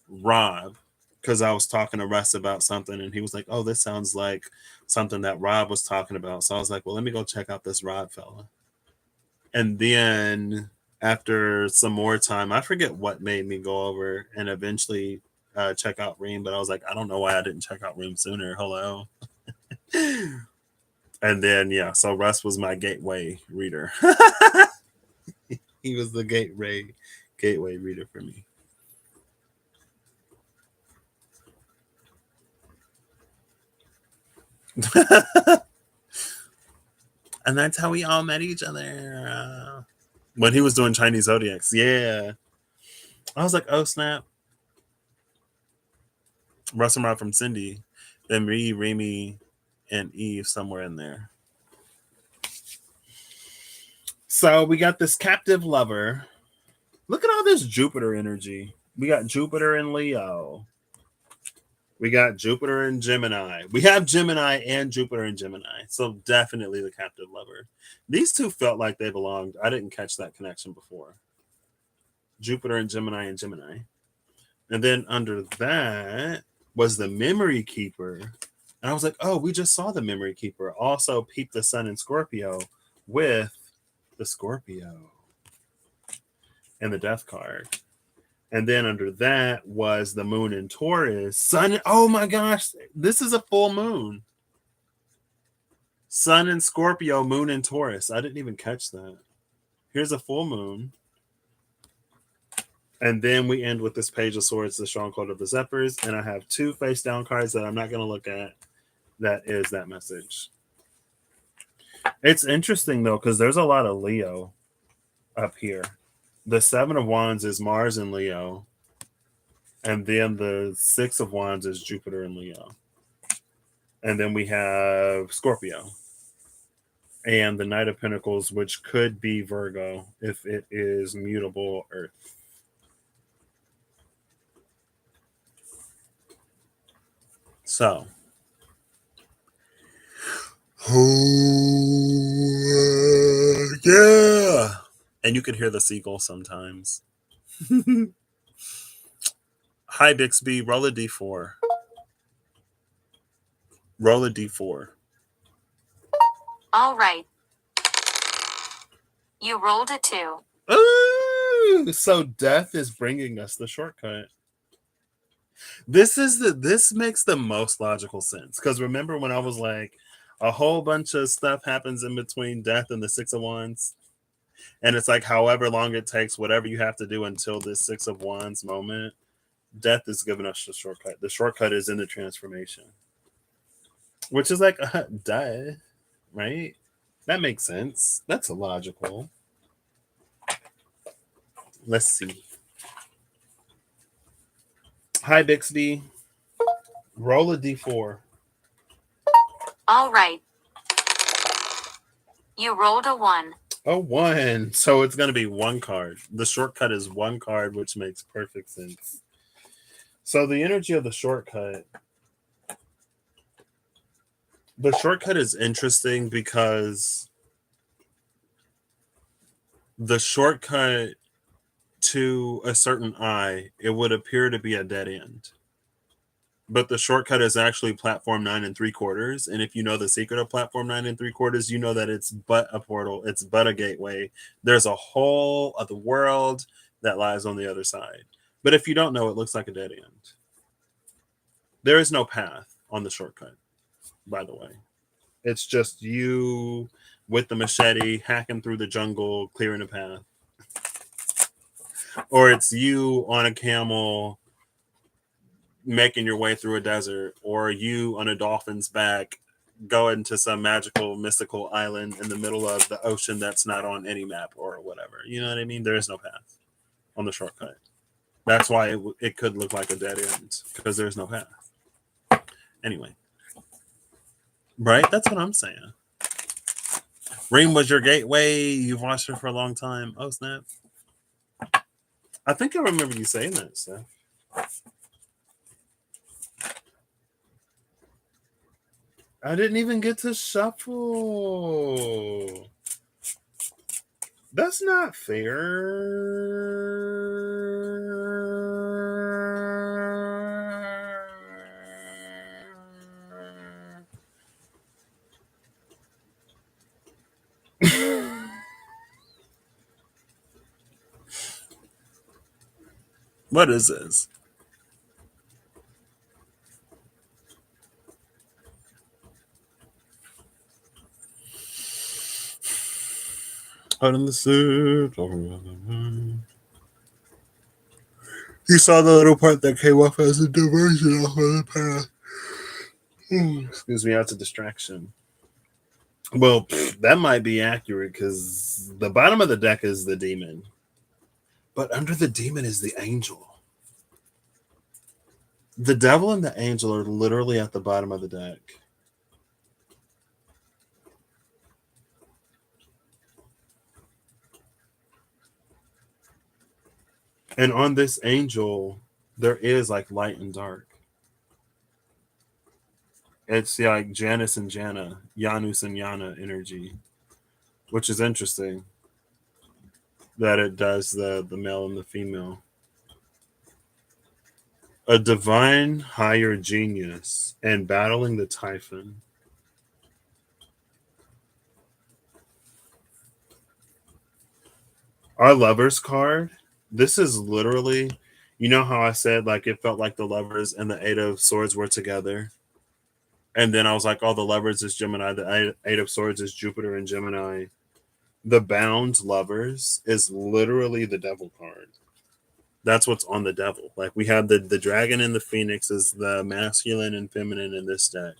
Rob because I was talking to Russ about something and he was like, oh, this sounds like something that Rob was talking about. So I was like, well, let me go check out this Rob fella. And then after some more time, I forget what made me go over and eventually check out Reem, but I was like, I don't know why I didn't check out Reem sooner. Hello. And then, yeah, so Russ was my gateway reader. He was the gateway reader for me. And that's how we all met each other. When he was doing Chinese Zodiacs. Yeah. I was like, oh, snap. Russ and Rob from Cindy. Then me, Remy, and Eve somewhere in there. So we got this captive lover. Look at all this Jupiter energy. We got Jupiter in Leo. We got Jupiter in Gemini. We have Gemini and Jupiter in Gemini. So definitely the captive lover. These two felt like they belonged. I didn't catch that connection before. Jupiter and Gemini and Gemini. And then under that was the memory keeper. And I was like, oh, we just saw the memory keeper. Also peep the sun in Scorpio with the Scorpio and the death card. And then under that was the moon in Taurus. Sun. Oh my gosh. This is a full moon. Sun in Scorpio, moon in Taurus. I didn't even catch that. Here's a full moon. And then we end with this Page of Swords, the Stronghold of the Zephyrs. And I have two face down cards that I'm not going to look at. That is that message. It's interesting, though, because there's a lot of Leo up here. The Seven of Wands is Mars in Leo. And then the Six of Wands is Jupiter in Leo. And then we have Scorpio. And the Knight of Pentacles, which could be Virgo if it is mutable Earth. So, yeah. And you can hear the seagull sometimes. Hi, Bixby. Roll a d4. Roll a d4. All right. You rolled a 2. Ooh, so death is bringing us the shortcut. This makes the most logical sense, because remember when I was like, a whole bunch of stuff happens in between death and the Six of Wands, and it's like however long it takes, whatever you have to do until this Six of Wands moment, death is giving us the shortcut. The shortcut is in the transformation, which is like duh, right? That makes sense. That's logical. Let's see. Hi, Bixby. Roll a d4. All right. You rolled a 1. A 1. So it's going to be one card. The shortcut is one card, which makes perfect sense. So the energy of the shortcut. The shortcut is interesting because the shortcut to a certain eye, it would appear to be a dead end. But the shortcut is actually platform 9 3/4. And if you know the secret of platform 9 3/4, you know that it's but a portal. It's but a gateway. There's a whole other world that lies on the other side. But if you don't know, it looks like a dead end. There is no path on the shortcut, by the way. It's just you with the machete hacking through the jungle, clearing a path. Or it's you on a camel making your way through a desert, or you on a dolphin's back going to some magical, mystical island in the middle of the ocean that's not on any map or whatever. You know what I mean? There is no path on the shortcut. That's why it could look like a dead end, because there's no path. Anyway. Right? That's what I'm saying. Reem was your gateway. You've watched her for a long time. Oh, snap. I think I remember you saying that stuff. I didn't even get to shuffle. That's not fair. What is this? Out in the suit. He saw the little part that came off as a diversion off of the path. Excuse me, that's a distraction. Well, that might be accurate, because the bottom of the deck is the demon. But under the demon is the angel. The devil and the angel are literally at the bottom of the deck. And on this angel, there is like light and dark. It's like Janus and Jana, Janus and Yana energy, which is interesting that it does the male and the female. A divine higher genius and battling the Typhon. Our lovers card. This is literally, you know how I said like it felt like the lovers and the Eight of Swords were together, and then I was like, oh, the lovers is Gemini, the Eight of Swords is Jupiter and Gemini. The bound lovers is literally the devil card. That's what's on the devil. Like we have the dragon and the phoenix is the masculine and feminine in this deck,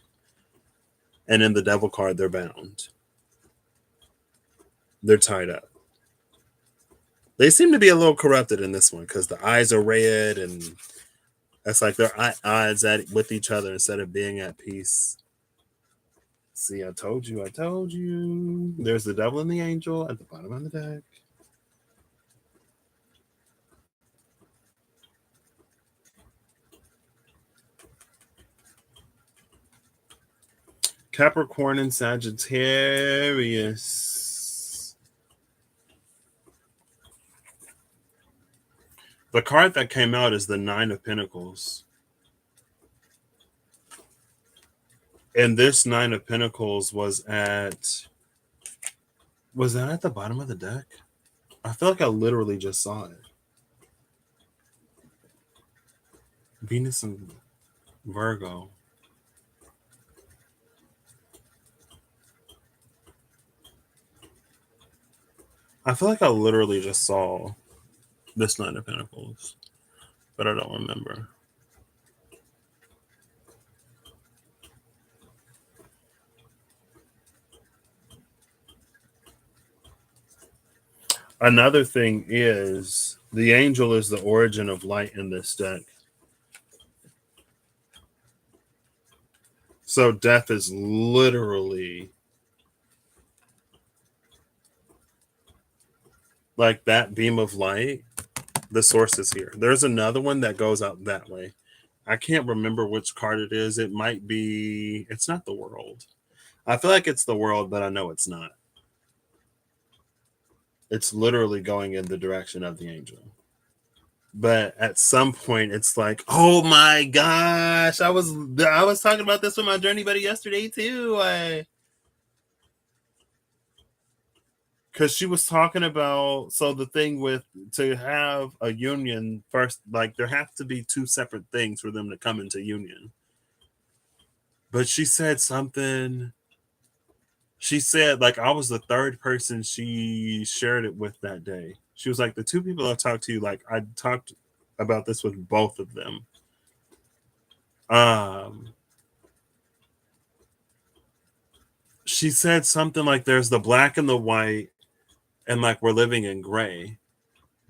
and in the devil card they're bound. They're tied up. They seem to be a little corrupted in this one because the eyes are red and it's like they're odds at with each other instead of being at peace. See, I told you, I told you. There's the devil and the angel at the bottom of the deck. Capricorn and Sagittarius. The card that came out is the Nine of Pentacles. And this Nine of Pentacles was that at the bottom of the deck? I feel like I literally just saw it. Venus and Virgo. I feel like I literally just saw this Nine of Pentacles, but I don't remember. Another thing is the angel is the origin of light in this deck. So death is literally like that beam of light. The source is here. There's another one that goes out that way. I can't remember which card it is. It might be, it's not the world. I feel like it's the world, but I know it's not. It's literally going in the direction of the angel. But at some point it's like, oh my gosh, I was talking about this with my journey buddy yesterday too. Because she was talking about, so the thing with to have a union first, like there have to be two separate things for them to come into union. But she said something. She said like I was the third person she shared it with that day. She was like, the two people I talked to, like I talked about this with both of them. She said something like there's the black and the white, and like we're living in gray,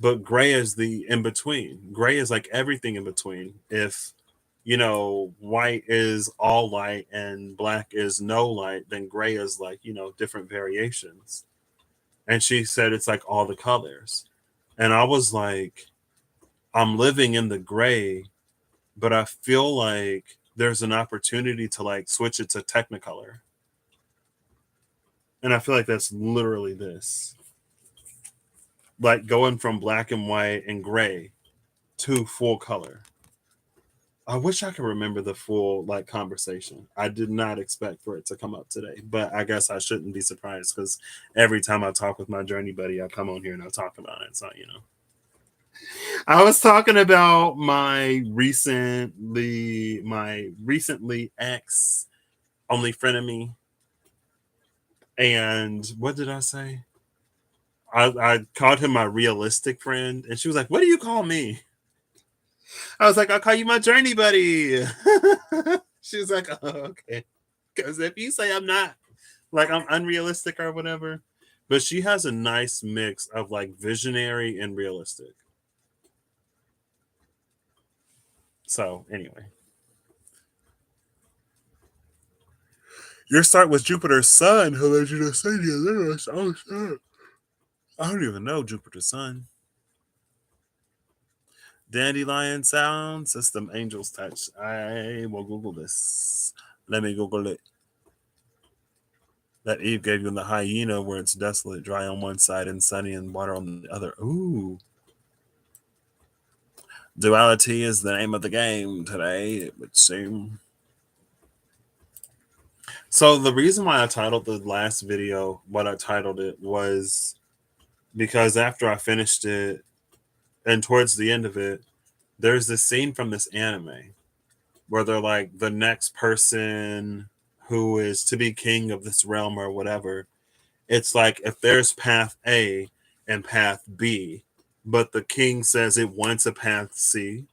but gray is the in between. Gray is like everything in between. If white is all light and black is no light, then gray is like different variations. And she said it's like all the colors, and I was like, I'm living in the gray, but I feel like there's an opportunity to like switch it to Technicolor. And I feel like that's literally this. Like going from black and white and gray to full color. I wish I could remember the full like conversation. I did not expect for it to come up today, but I guess I shouldn't be surprised because every time I talk with my journey buddy, I come on here and I talk about it. So, I was talking about my recently ex only friend of me. And what did I say? I called him my realistic friend, and she was like, "What do you call me?" I was like, "I'll call you my journey buddy." She was like, "Oh, okay." Because if you say I'm not, like I'm unrealistic or whatever, but she has a nice mix of like visionary and realistic. So anyway, your start was Jupiter's sun. Who led you to say the oh shit. I don't even know Jupiter's sun. Dandelion sound system, angel's touch. I will Google this. Let me Google it. That Eve gave you in the hyena, where it's desolate, dry on one side, and sunny and water on the other. Ooh. Duality is the name of the game today, it would seem. So the reason why I titled the last video what I titled it was because after I finished it, and towards the end of it, there's this scene from this anime where they're like the next person who is to be king of this realm or whatever. It's like if there's path A and path B, but the king says it wants a path C,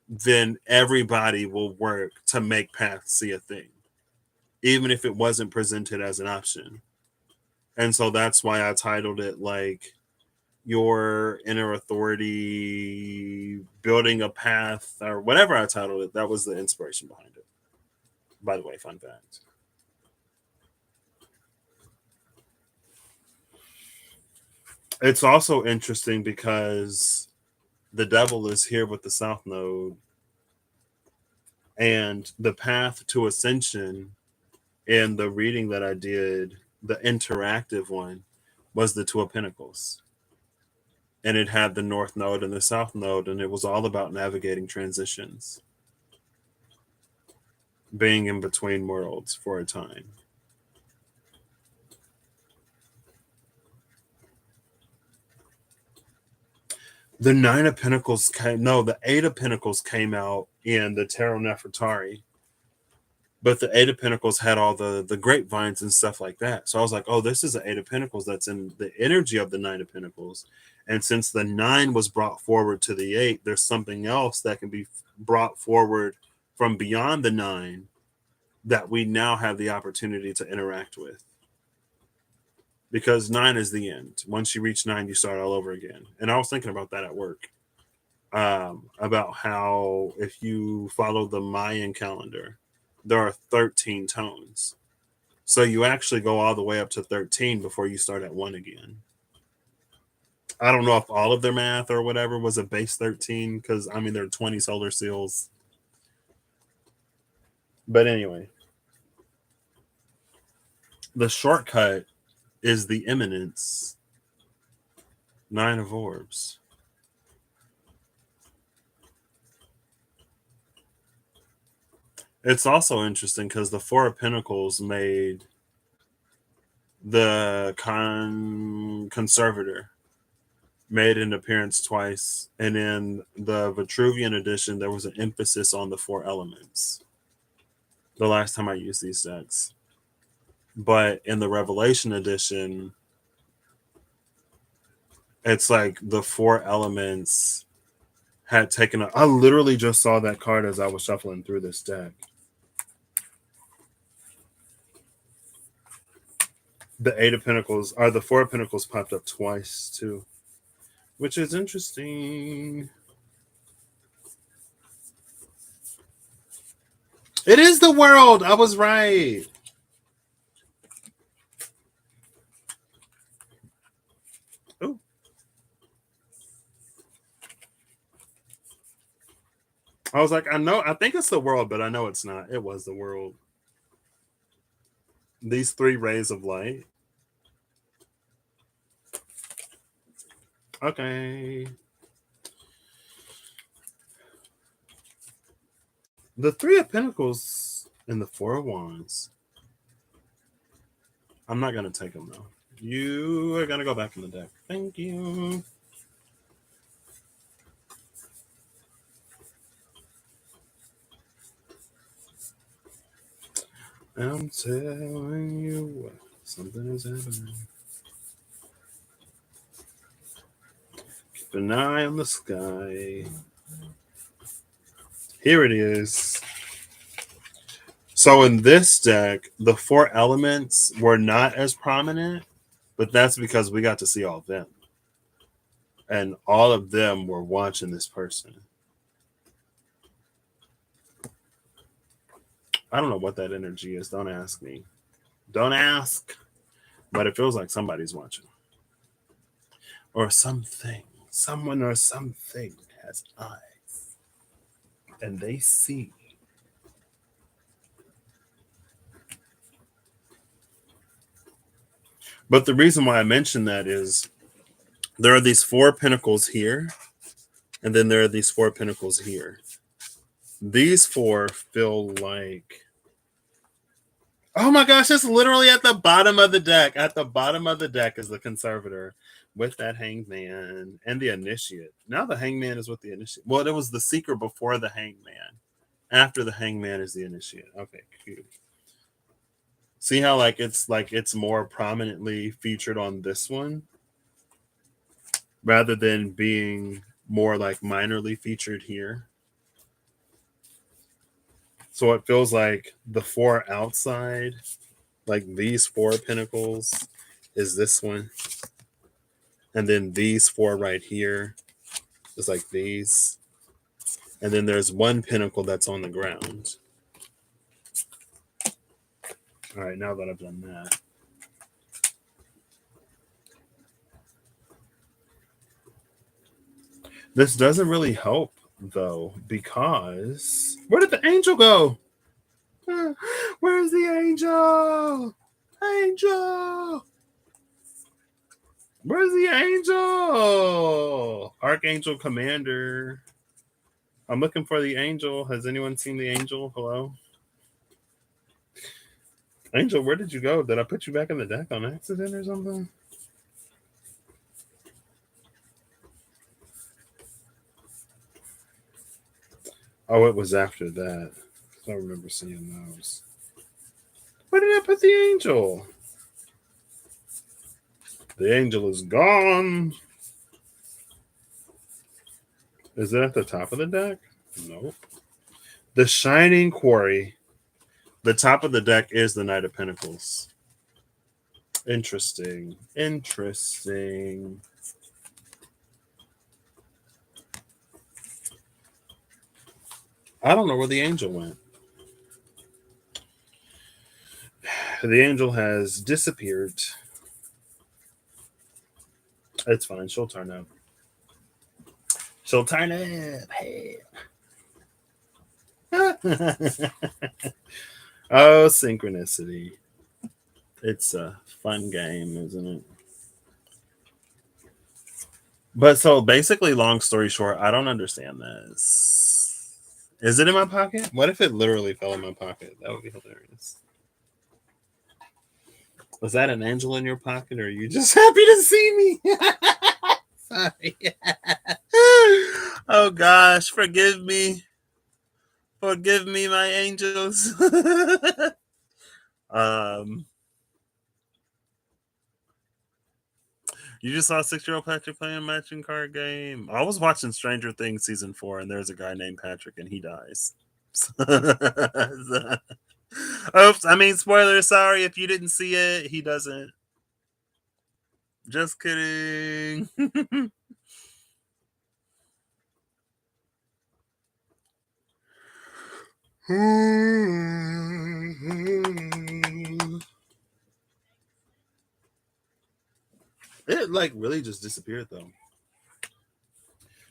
then everybody will work to make path C a thing, even if it wasn't presented as an option. And so that's why I titled it like your inner authority building a path or whatever I titled it. That was the inspiration behind it. By the way, fun fact. It's also interesting because the devil is here with the South Node, and the path to ascension in the reading that I did, the interactive one, was the Two of Pentacles. And it had the North Node and the South Node, and it was all about navigating transitions, being in between worlds for a time. The Nine of Pentacles the Eight of Pentacles came out in the Tarot Nefertari, but the Eight of Pentacles had all the grapevines and stuff like that. So I was like, oh, this is the Eight of Pentacles that's in the energy of the Nine of Pentacles. And since the 9 was brought forward to the 8, there's something else that can be brought forward from beyond the 9 that we now have the opportunity to interact with. Because 9 is the end. Once you reach 9, you start all over again. And I was thinking about that at work. About how if you follow the Mayan calendar, there are 13 tones. So you actually go all the way up to 13 before you start at 1 again. I don't know if all of their math or whatever was a base 13, because I mean there are 20 solar seals. But anyway, the shortcut is the imminence. 9 of orbs. It's also interesting because the Four of Pentacles made the conservator made an appearance twice, and in the Vitruvian edition there was an emphasis on the 4 elements the last time I used these decks. But in the Revelation edition, it's like the 4 elements had taken I literally just saw that card as I was shuffling through this deck. The 8 of Pentacles, or the 4 of Pentacles popped up twice too, which is interesting. It is the world. I was right. Oh. I was like, I think it's the world, but I know it's not. It was the world. These 3 rays of light. Okay. The 3 of Pentacles and the 4 of Wands. I'm not going to take them, though. You are going to go back in the deck. Thank you. I'm telling you what, something is happening. Keep an eye on the sky. Here it is. So in this deck, the 4 elements were not as prominent, but that's because we got to see all of them. And all of them were watching this person. I don't know what that energy is. Don't ask me. Don't ask. But it feels like somebody's watching. Or something. Someone or something has eyes, and they see. But the reason why I mention that is there are these 4 pinnacles here, and then there are these 4 pinnacles here. These 4 feel like, oh my gosh, it's literally at the bottom of the deck. At the bottom of the deck is the conservator with that hangman and the initiate. Now the hangman is with the initiate. Well, it was the seeker before the hangman. After the hangman is the initiate. Okay, cute. See how it's more prominently featured on this one rather than being more like minorly featured here. So it feels like the 4 outside, like these 4 pinnacles, is this one. And then these 4 right here is like these. And then there's 1 pinnacle that's on the ground. All right, now that I've done that. This doesn't really help, though, because... Where did the angel go? Where's the angel? Angel! Where's the angel? Archangel Commander. I'm looking for the angel. Has anyone seen the angel? Hello? Angel, where did you go? Did I put you back in the deck on accident or something? Oh, it was after that. I remember seeing those. Where did I put the angel? The angel is gone. Is it at the top of the deck? Nope. The Shining Quarry. The top of the deck is the Knight of Pentacles. Interesting. Interesting. I don't know where the angel went. The angel has disappeared. It's fine. She'll turn up. She'll turn up. Hey. Oh, synchronicity. It's a fun game, isn't it? But so basically, long story short, I don't understand this. Is it in my pocket? What if it literally fell in my pocket? That would be hilarious. Was that an angel in your pocket, or are you just happy to see me? Sorry. Oh gosh, forgive me. Forgive me, my angels. You just saw 6-year-old Patrick playing a matching card game. I was watching Stranger Things season 4, and there's a guy named Patrick, and he dies. Oops, I mean, spoiler, sorry if you didn't see it. He doesn't. Just kidding. It like really just disappeared though.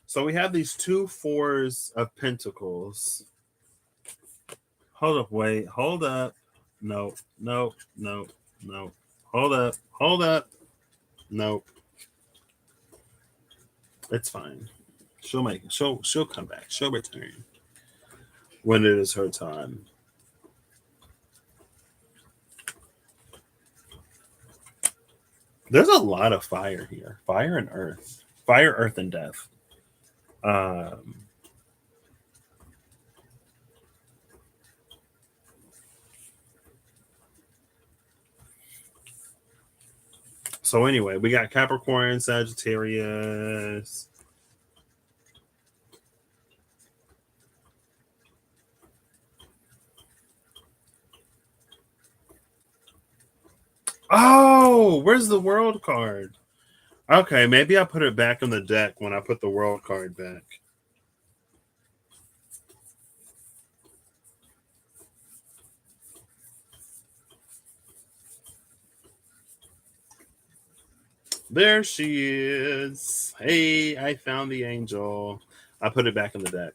So we have these 2 4s of pentacles. Hold up, wait, hold up. No. Hold up. Nope. It's fine. She'll come back. She'll return when it is her time. There's a lot of fire here. Fire and earth. Fire, earth, and death. So anyway, we got Capricorn, Sagittarius. Oh, where's the world card? Okay, maybe I put it back in the deck when I put the world card back. There she is. Hey, I found the angel. I put it back in the deck.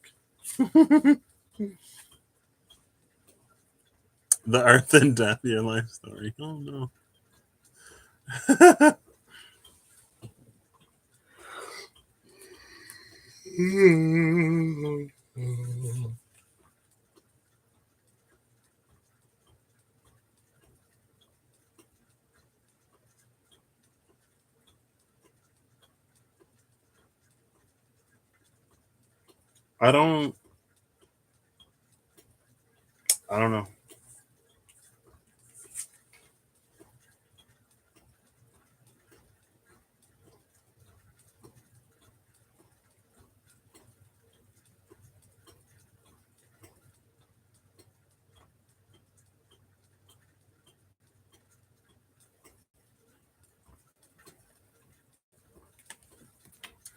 The Earth and Death, your life story. Oh no. I don't know.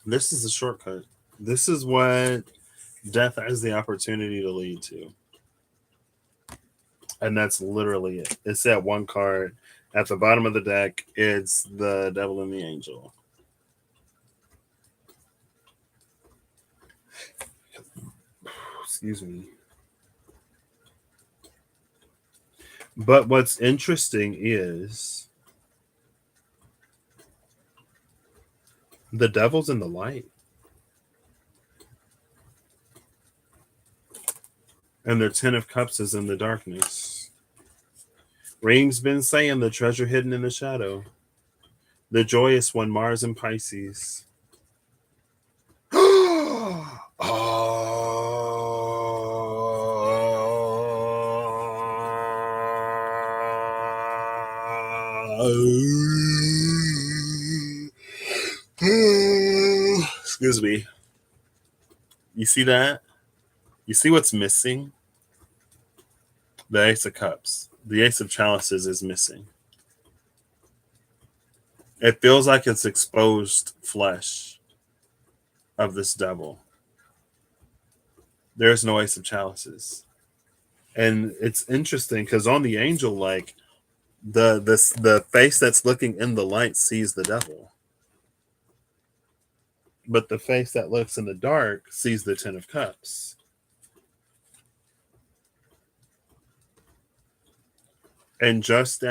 This is a shortcut. This is what death has the opportunity to lead to. And that's literally it. It's that one card at the bottom of the deck. It's the devil and the angel. Excuse me. But what's interesting is the devil's in the light. And the Ten of Cups is in the darkness. Ring's been saying the treasure hidden in the shadow. The joyous one, Mars and Pisces. Excuse me. You see that? You see what's missing? The Ace of Cups. The Ace of Chalices is missing. It feels like it's exposed flesh of this devil. There's no Ace of Chalices. And it's interesting because on the angel, like the face that's looking in the light sees the devil. But the face that looks in the dark sees the Ten of Cups. And just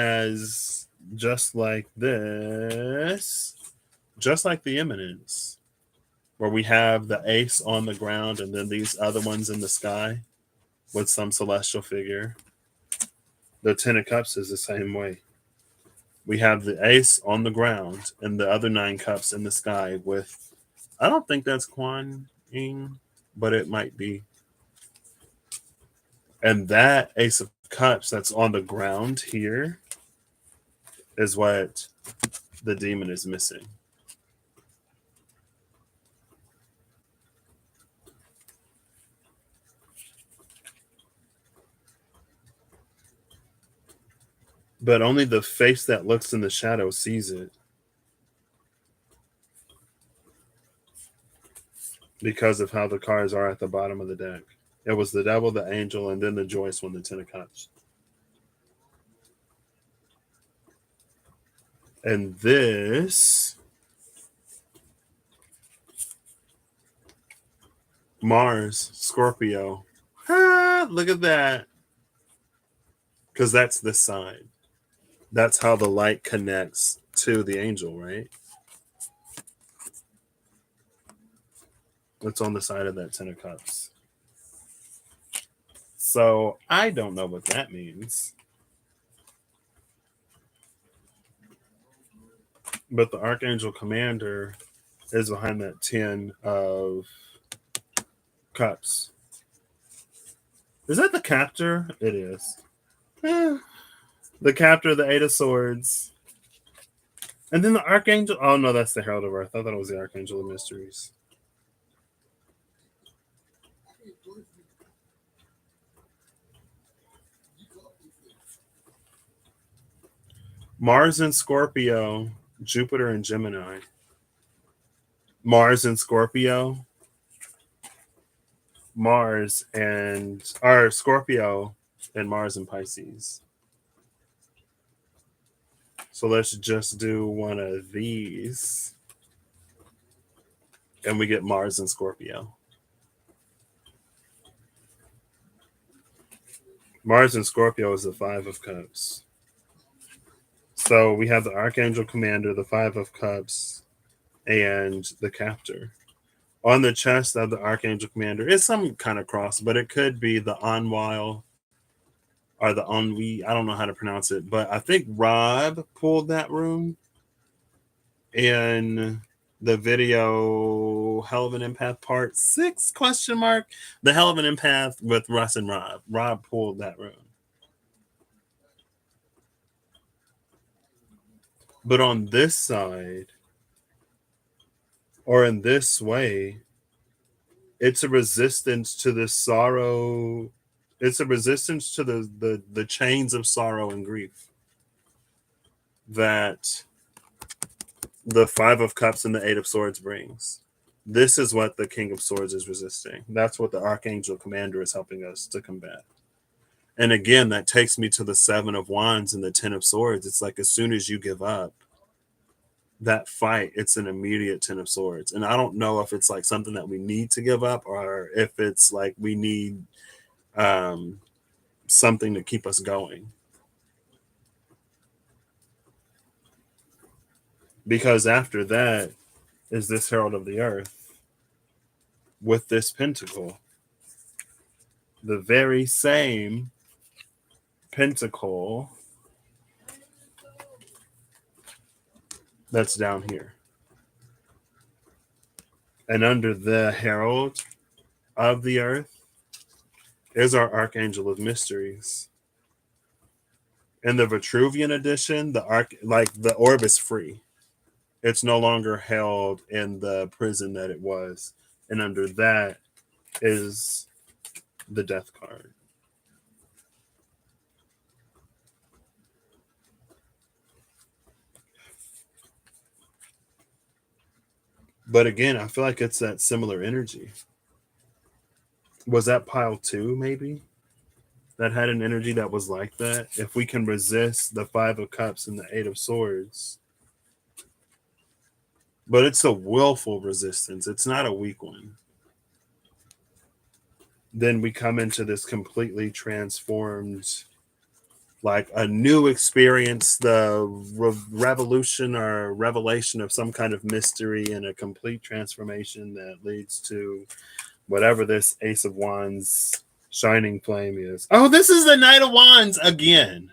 like this, just like the Eminence, where we have the ace on the ground and then these other ones in the sky with some celestial figure, the Ten of Cups is the same way. We have the ace on the ground and the other 9 cups in the sky with, I don't think that's Kuan Yin, but it might be. And that Ace of Cups that's on the ground here is what the demon is missing. But only the face that looks in the shadow sees it. Because of how the cards are at the bottom of the deck. It was the devil, the angel, and then the joyous one, the Ten of Cups. And this Mars, Scorpio. Look at that. Because that's this side. That's how the light connects to the angel, right? It's on the side of that Ten of Cups. So I don't know what that means. But the Archangel Commander is behind that 10 of Cups. Is that the Captor? It is. The Captor, the 8 of Swords. And then the Archangel. Oh, no, that's the Herald of Earth. I thought it was the Archangel of Mysteries. Mars and Scorpio, Jupiter and Gemini. Mars and Scorpio. Scorpio and Mars and Pisces. So let's just do one of these. And we get Mars and Scorpio. Mars in Scorpio is the Five of Cups. So we have the Archangel Commander, the Five of Cups, and the Captor. On the chest of the Archangel Commander is some kind of cross, but it could be the Anwil or the Ennui. I don't know how to pronounce it, but I think Rob pulled that room in the video Hell of an Empath Part 6 question mark. The Hell of an Empath with Russ and Rob. Rob pulled that room. But on this side, or in this way, it's a resistance to this sorrow. It's a resistance to the chains of sorrow and grief that the Five of Cups and the Eight of Swords brings. This is what the King of Swords is resisting. That's what the Archangel Commander is helping us to combat. And again, that takes me to the Seven of Wands and the Ten of Swords. It's like as soon as you give up that fight, it's an immediate Ten of Swords. And I don't know if it's like something that we need to give up or if it's like we need something to keep us going. Because after that is this Herald of the Earth with this pentacle. The very same pentacle that's down here. And under the Herald of the Earth is our Archangel of Mysteries. In the Vitruvian edition, the orb is free. It's no longer held in the prison that it was. And under that is the Death card. But again, I feel like it's that similar energy. Was that pile 2 maybe? That had an energy that was like that? If we can resist the Five of Cups and the Eight of Swords. But it's a willful resistance. It's not a weak one. Then we come into this completely transformed, like a new experience, the revolution or revelation of some kind of mystery and a complete transformation that leads to whatever this Ace of Wands shining flame is. Oh, this is the Knight of Wands again.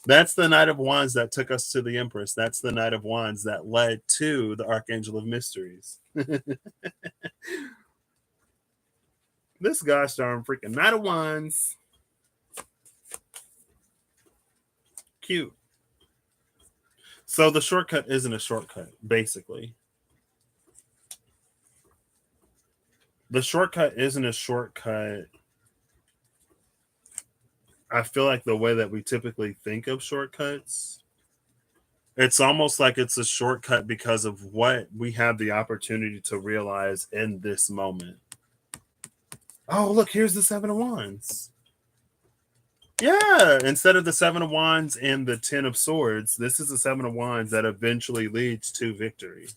That's the Knight of Wands that took us to the Empress. That's the Knight of Wands that led to the Archangel of Mysteries. This gosh darn freaking Knight of Wands. Cute. So the shortcut isn't a shortcut, basically. The shortcut isn't a shortcut. I feel like the way that we typically think of shortcuts, it's almost like it's a shortcut because of what we have the opportunity to realize in this moment. Oh, look, here's the Seven of Wands. Yeah, instead of the Seven of Wands and the Ten of Swords, this is the Seven of Wands that eventually leads to victory.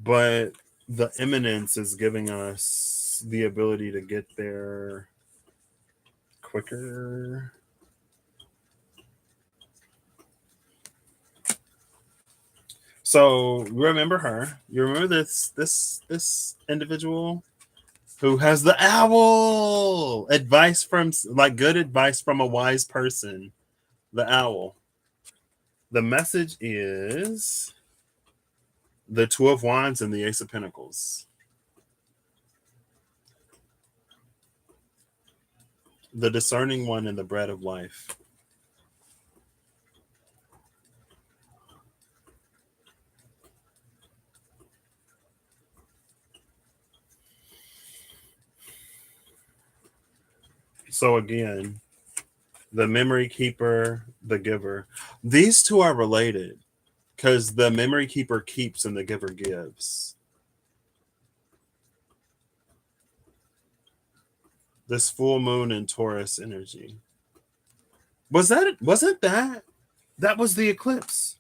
But the imminence is giving us the ability to get there quicker. So remember her. You remember this individual who has the owl. Advice from good advice from a wise person. The owl. The message is the Two of Wands and the Ace of Pentacles. The discerning one and the bread of life. So again, the memory keeper, the giver. These two are related because the memory keeper keeps and the giver gives. This full moon in Taurus energy. Wasn't that? That was the eclipse.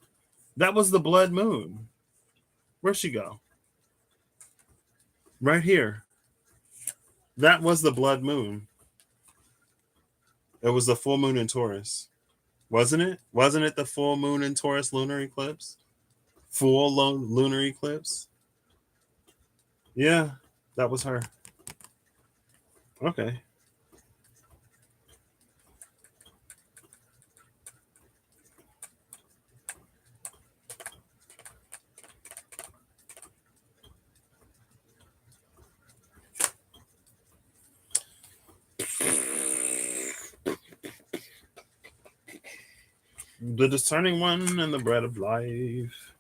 That was the blood moon. Where'd she go? Right here. That was the blood moon. It was the full moon in Taurus, wasn't it? Wasn't it the full moon in Taurus lunar eclipse? Lunar eclipse. Yeah, that was her. Okay. The discerning one and the bread of life.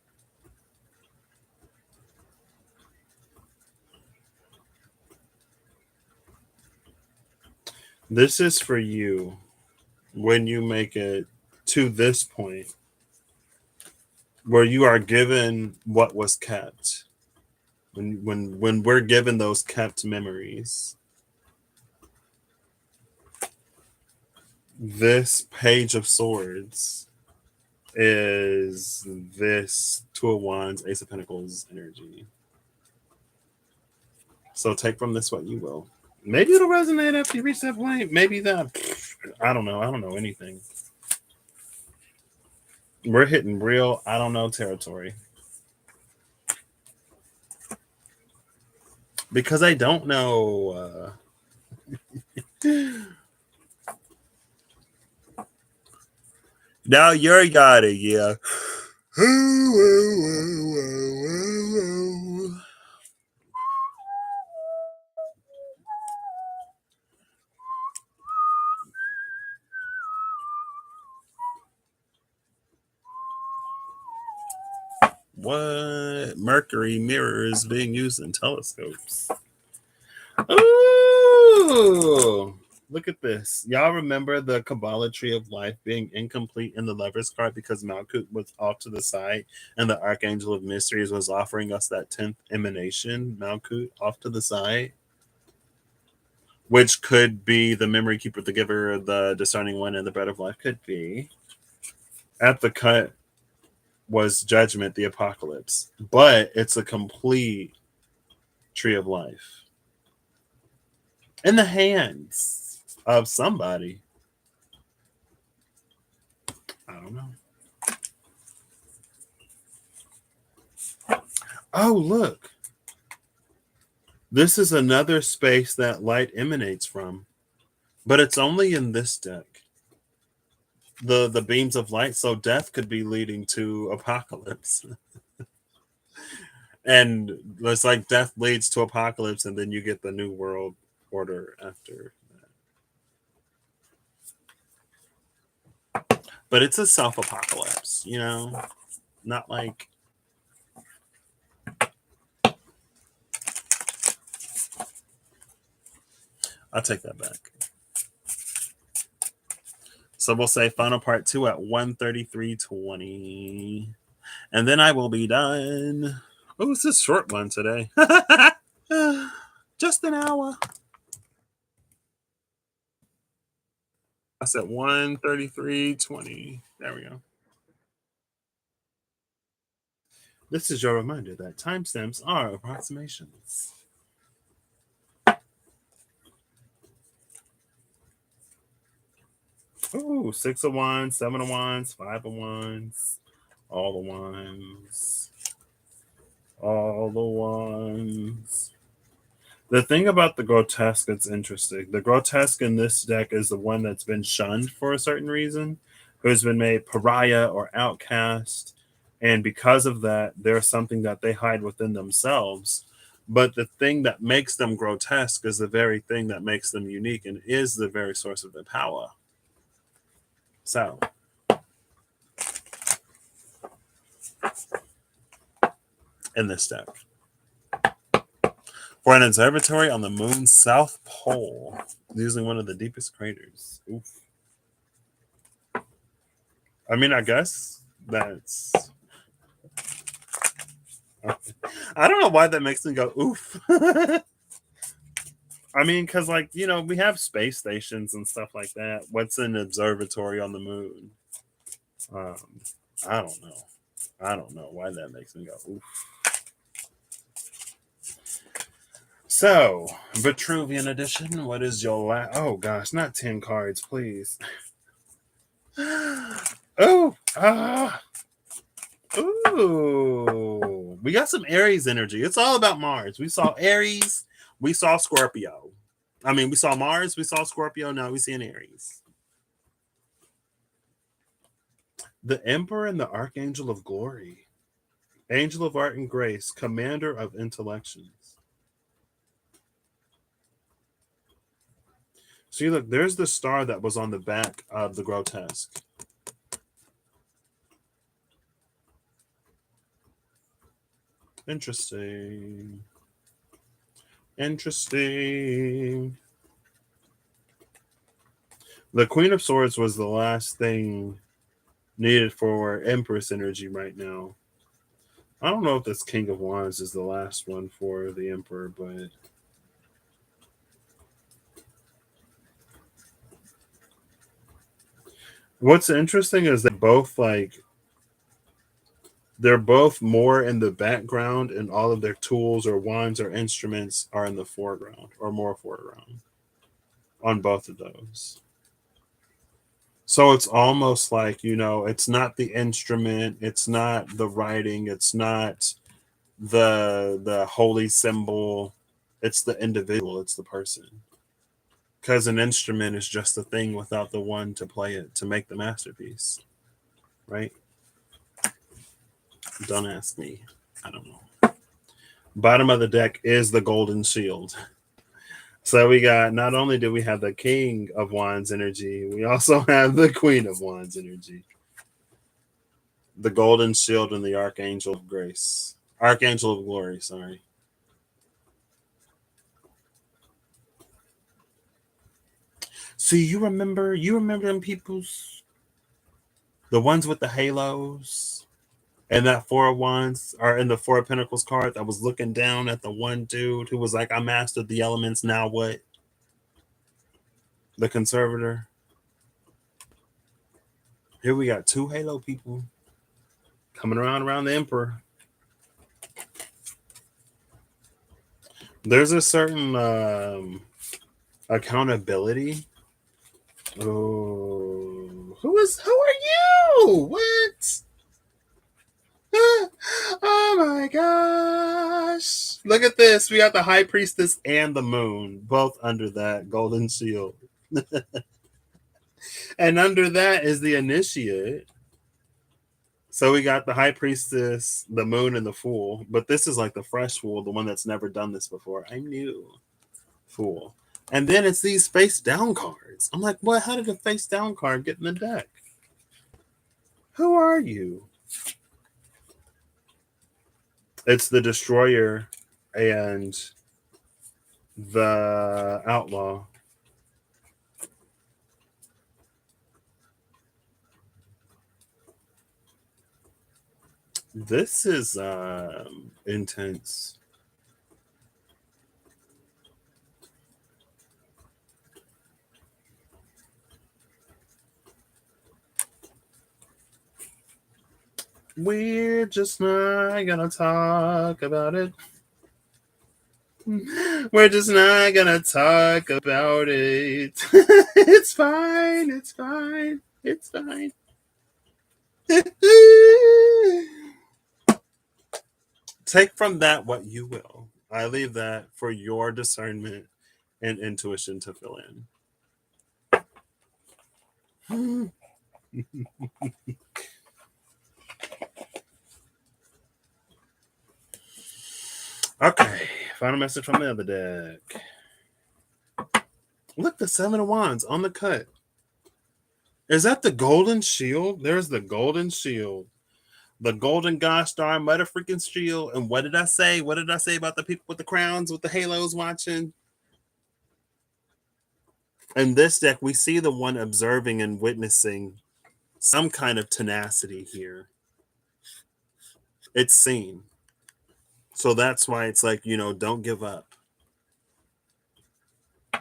This is for you when you make it to this point where you are given what was kept. When we're given those kept memories. This page of swords is this Two of Wands, Ace of Pentacles energy. So take from this what you will. Maybe it'll resonate after you reach that point. Maybe that. I don't know. I don't know anything. We're hitting real I don't know territory. Because I don't know. Now you're got it, yeah. What? Mercury mirrors being used in telescopes. Ooh! Look at this. Y'all remember the Kabbalah tree of life being incomplete in the Lover's card because Malkut was off to the side and the Archangel of Mysteries was offering us that 10th emanation, Malkut, off to the side, which could be the Memory Keeper, the Giver, the Discerning One, and the Bread of Life. Could be. At the cut was Judgment, the Apocalypse, but it's a complete tree of life in the hands of somebody. I don't know. Oh, look. This is another space that light emanates from, but it's only in this deck. The beams of light, so death could be leading to apocalypse. And it's like death leads to apocalypse, and then you get the new world order after that. But it's a self-apocalypse, you know? Not like I'll take that back. So we'll say final part 2 at 1:33:20. And then I will be done. Oh, it's a short one today. Just an hour. I said 1:33:20. There we go. This is your reminder that timestamps are approximations. Oh, 6 of Wands, 7 of Wands, 5 of Wands, all the Wands, all the Wands. The thing about the grotesque that's interesting, the grotesque in this deck is the one that's been shunned for a certain reason, who's been made pariah or outcast. And because of that, there's something that they hide within themselves. But the thing that makes them grotesque is the very thing that makes them unique and is the very source of their power. So, in this deck, for an observatory on the moon's south pole, using one of the deepest craters. Oof. I mean, I guess that's. I don't know why that makes me go oof. I mean, because, like, you know, we have space stations and stuff like that. What's an observatory on the moon? I don't know. I don't know why that makes me go oof. So, Vitruvian edition. What is your last? Oh gosh, not 10 cards, please. Oh, ooh. We got some Aries energy. It's all about Mars. We saw Aries. We saw Scorpio. I mean, we saw Mars. We saw Scorpio. Now we see an Aries. The Emperor and the Archangel of Glory. Angel of Art and Grace. Commander of Intellections. See, look, there's the star that was on the back of the grotesque. Interesting. Interesting. The Queen of Swords was the last thing needed for Empress energy right now. I don't know if this King of Wands is the last one for the Emperor, but what's interesting is they're both more in the background, and all of their tools or wands or instruments are in the foreground or more foreground on both of those. So it's almost like, it's not the instrument, it's not the writing, it's not the holy symbol, it's the individual, it's the person. Because an instrument is just a thing without the one to play it, to make the masterpiece. Right? Don't ask me. I don't know. Bottom of the deck is the Golden Shield. So we got, not only do we have the King of Wands energy, we also have the Queen of Wands energy. The Golden Shield and the Archangel of Grace. Archangel of Glory, sorry. See, you remember them peoples? The ones with the halos? And that Four of Wands, or in the Four of Pentacles card, that was looking down at the one dude who was like, I mastered the elements, now what? The Conservator. Here we got two Halo people coming around the Emperor. There's a certain accountability. Oh, who are you? What? Oh my gosh. Look at this. We got the High Priestess and the Moon, both under that Golden Shield. And under that is the Initiate. So we got the High Priestess, the Moon, and the Fool. But this is like the fresh Fool, the one that's never done this before. I knew. Fool. And then it's these face down cards. I'm like, what? How did a face down card get in the deck? Who are you? It's the Destroyer and the Outlaw. This is intense. We're just not gonna talk about it. We're just not gonna talk about it. It's fine. It's fine. It's fine. Take from that what you will. I leave that for your discernment and intuition to fill in. Okay, final message from the other deck. Look, the Seven of Wands on the cut. Is that the Golden Shield? There's the Golden Shield. The Golden Gosh darn mother freaking shield. And what did I say? What did I say about the people with the crowns, with the halos watching? In this deck, we see the one observing and witnessing some kind of tenacity here. It's seen. So that's why it's like, don't give up.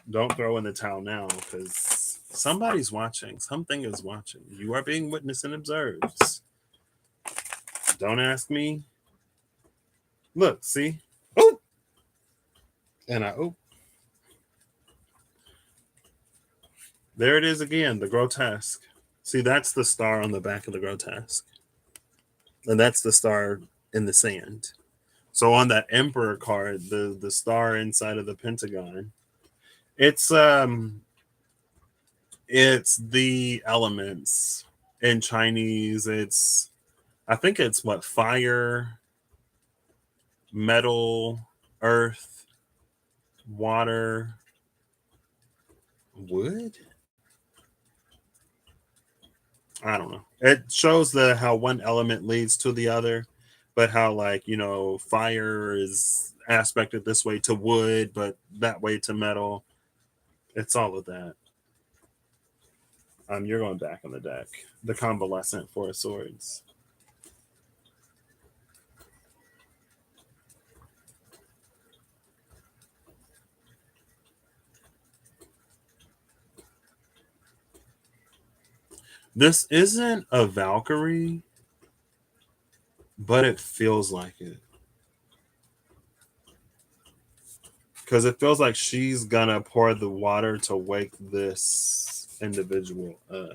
Don't throw in the towel now, because somebody's watching. Something is watching. You are being witnessed and observed. Don't ask me. Look, see? Oh! And there it is again, the grotesque. See, that's the star on the back of the grotesque. And that's the star in the sand. So on that emperor card, the star inside of the pentagon, it's the elements in Chinese. I think it's what, fire, metal, earth, water, wood. I don't know. It shows how one element leads to the other, but how, like, fire is aspected this way to wood, but that way to metal. It's all of that. You're going back on the deck. The convalescent Four of Swords. This isn't a Valkyrie, but it feels like it. Because it feels like she's gonna pour the water to wake this individual up.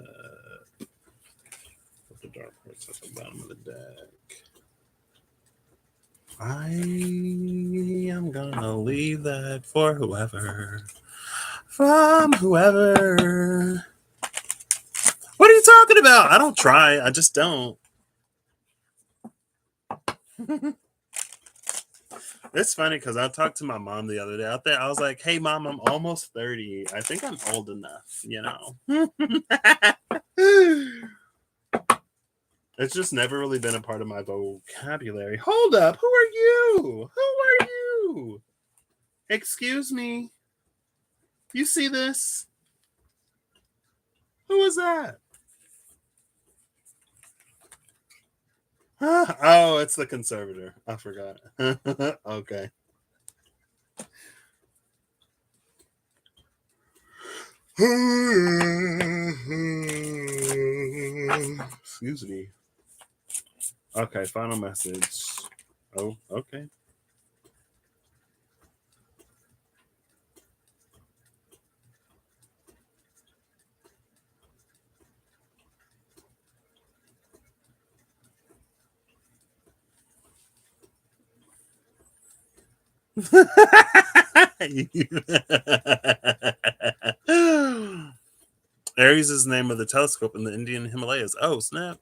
Put the dark horse at the bottom of the deck. I am gonna leave that for whoever. From whoever. What are you talking about? I don't try. I just don't. It's funny because I talked to my mom the other day out there. I was like, hey, Mom, I'm almost 30. I think I'm old enough, It's just never really been a part of my vocabulary. Hold up. Who are you? Who are you? Excuse me. You see this? Who is that? Oh, it's the conservator. I forgot. Okay. Excuse me. Okay, final message. Oh, okay. Aries is the name of the telescope in the Indian Himalayas. Oh, snap.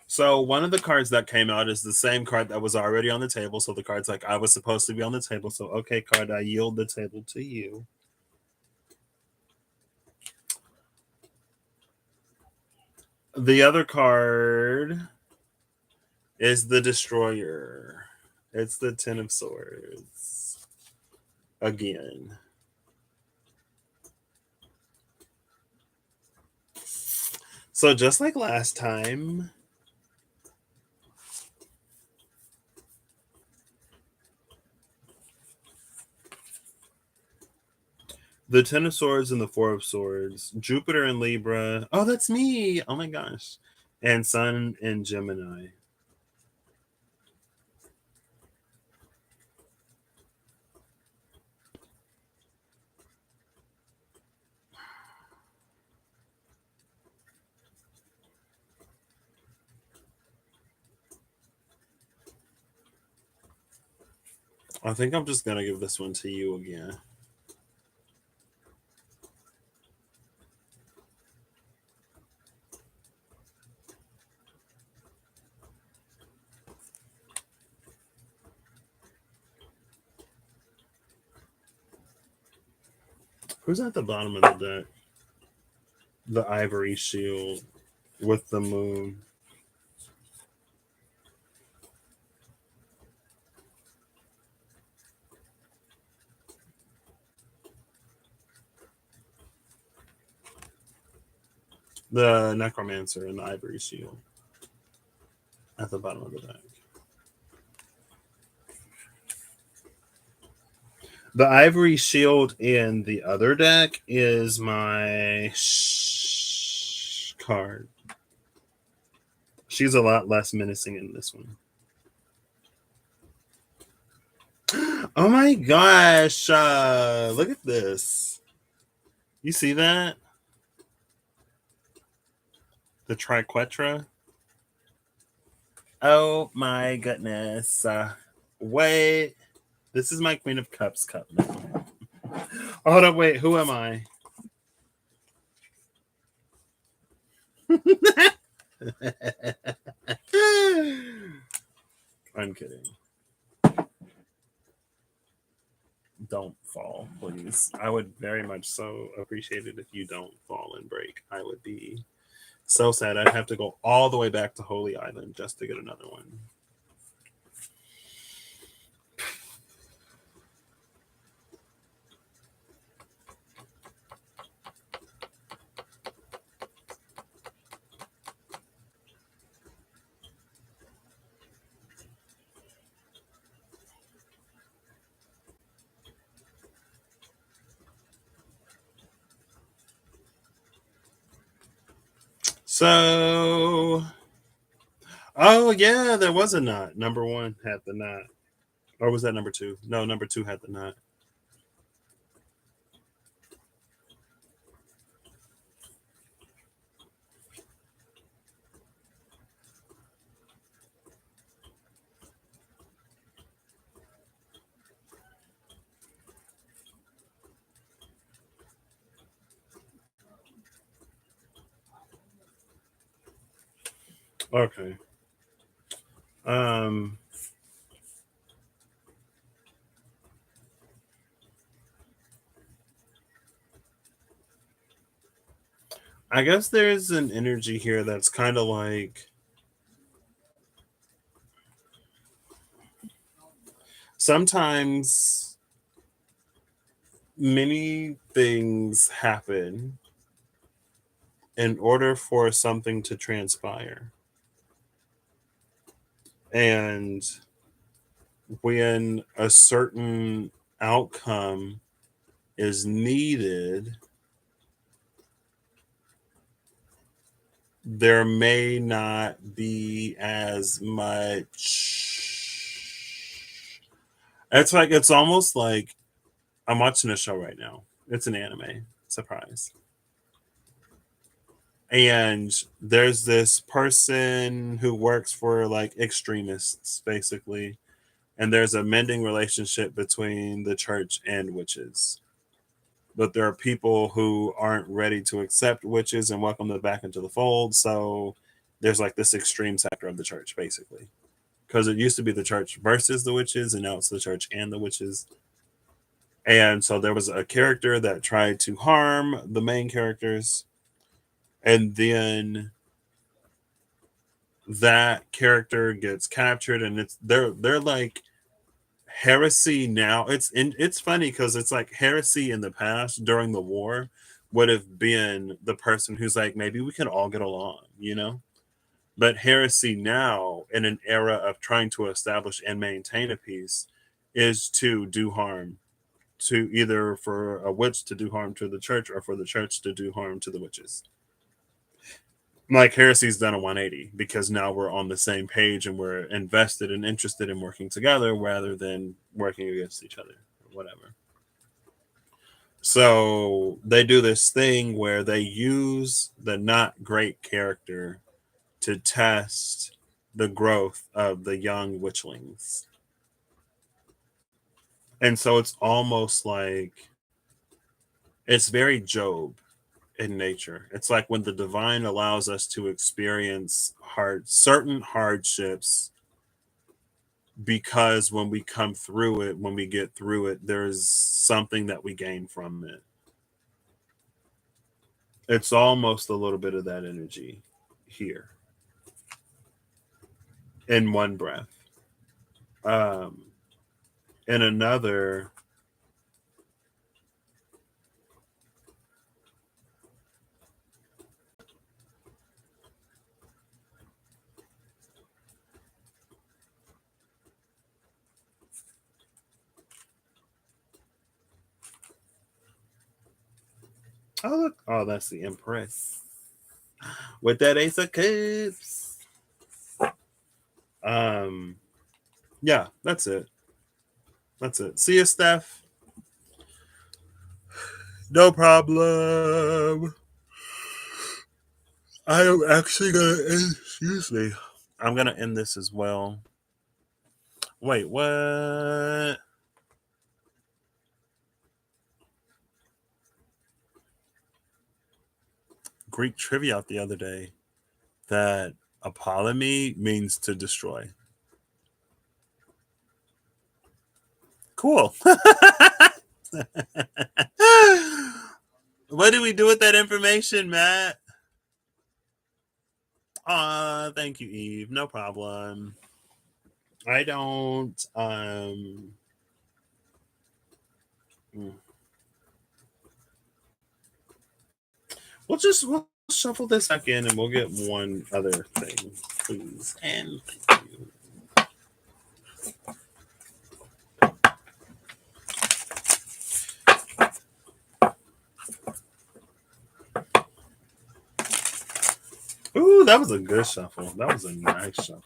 So one of the cards that came out is the same card that was already on the table. So the card's like, I was supposed to be on the table. So, okay, card, I yield the table to you. The other card is the Destroyer. It's the Ten of Swords. Again. So just like last time, the Ten of Swords and the Four of Swords, Jupiter and Libra. Oh, that's me. Oh my gosh. And Sun and Gemini. I think I'm just going to give this one to you again. Who's at the bottom of the deck? The Ivory Shield with the moon. The Necromancer and the Ivory Shield at the bottom of the deck. The Ivory Shield in the other deck is my card. She's a lot less menacing in this one. Oh my gosh! Look at this. You see that? The Triquetra. Oh my goodness. Wait. This is my Queen of Cups cup now. Hold up, wait. Who am I? I'm kidding. Don't fall, please. I would very much so appreciate it if you don't fall and break. I would be so sad. I'd have to go all the way back to Holy Island just to get another one. So, oh yeah, there was a knot. Number one had the knot. Or was that number two? No, number two had the knot. Okay. Um, I guess there's an energy here that's kind of like sometimes many things happen in order for something to transpire. And when a certain outcome is needed, there may not be as much. It's almost like I'm watching a show right now. It's an anime. Surprise. And there's this person who works for like extremists, basically. And there's a mending relationship between the church and witches. But there are people who aren't ready to accept witches and welcome them back into the fold. So there's like this extreme sector of the church, basically. Because it used to be the church versus the witches, and now it's the church and the witches. And so there was a character that tried to harm the main characters, and then that character gets captured, and they're like heresy now. It's funny because it's like heresy in the past during the war would have been the person who's like, maybe we can all get along. But heresy now, in an era of trying to establish and maintain a peace, is to do harm to either for a witch to do harm to the church or for the church to do harm to the witches. Like heresy's done a 180 because now we're on the same page and we're invested and interested in working together rather than working against each other or whatever. So they do this thing where they use the not great character to test the growth of the young witchlings. And so it's almost like it's very Job in nature. It's like when the divine allows us to experience certain hardships, because when we come through it, when we get through it, there's something that we gain from it. It's almost a little bit of that energy here in one breath. Um, in another, Oh look! Oh, that's the Empress with that Ace of Cups. Yeah, that's it. That's it. See you, Steph. No problem. I am actually gonna end. Excuse me. I'm gonna end this as well. Wait, what? Greek trivia out the other day that apollemy means to destroy. Cool. What do we do with that information, Matt? Thank you, Eve. No problem. I don't mm. we'll shuffle this back in and we'll get one other thing, please. And thank you. Ooh, that was a good shuffle. That was a nice shuffle.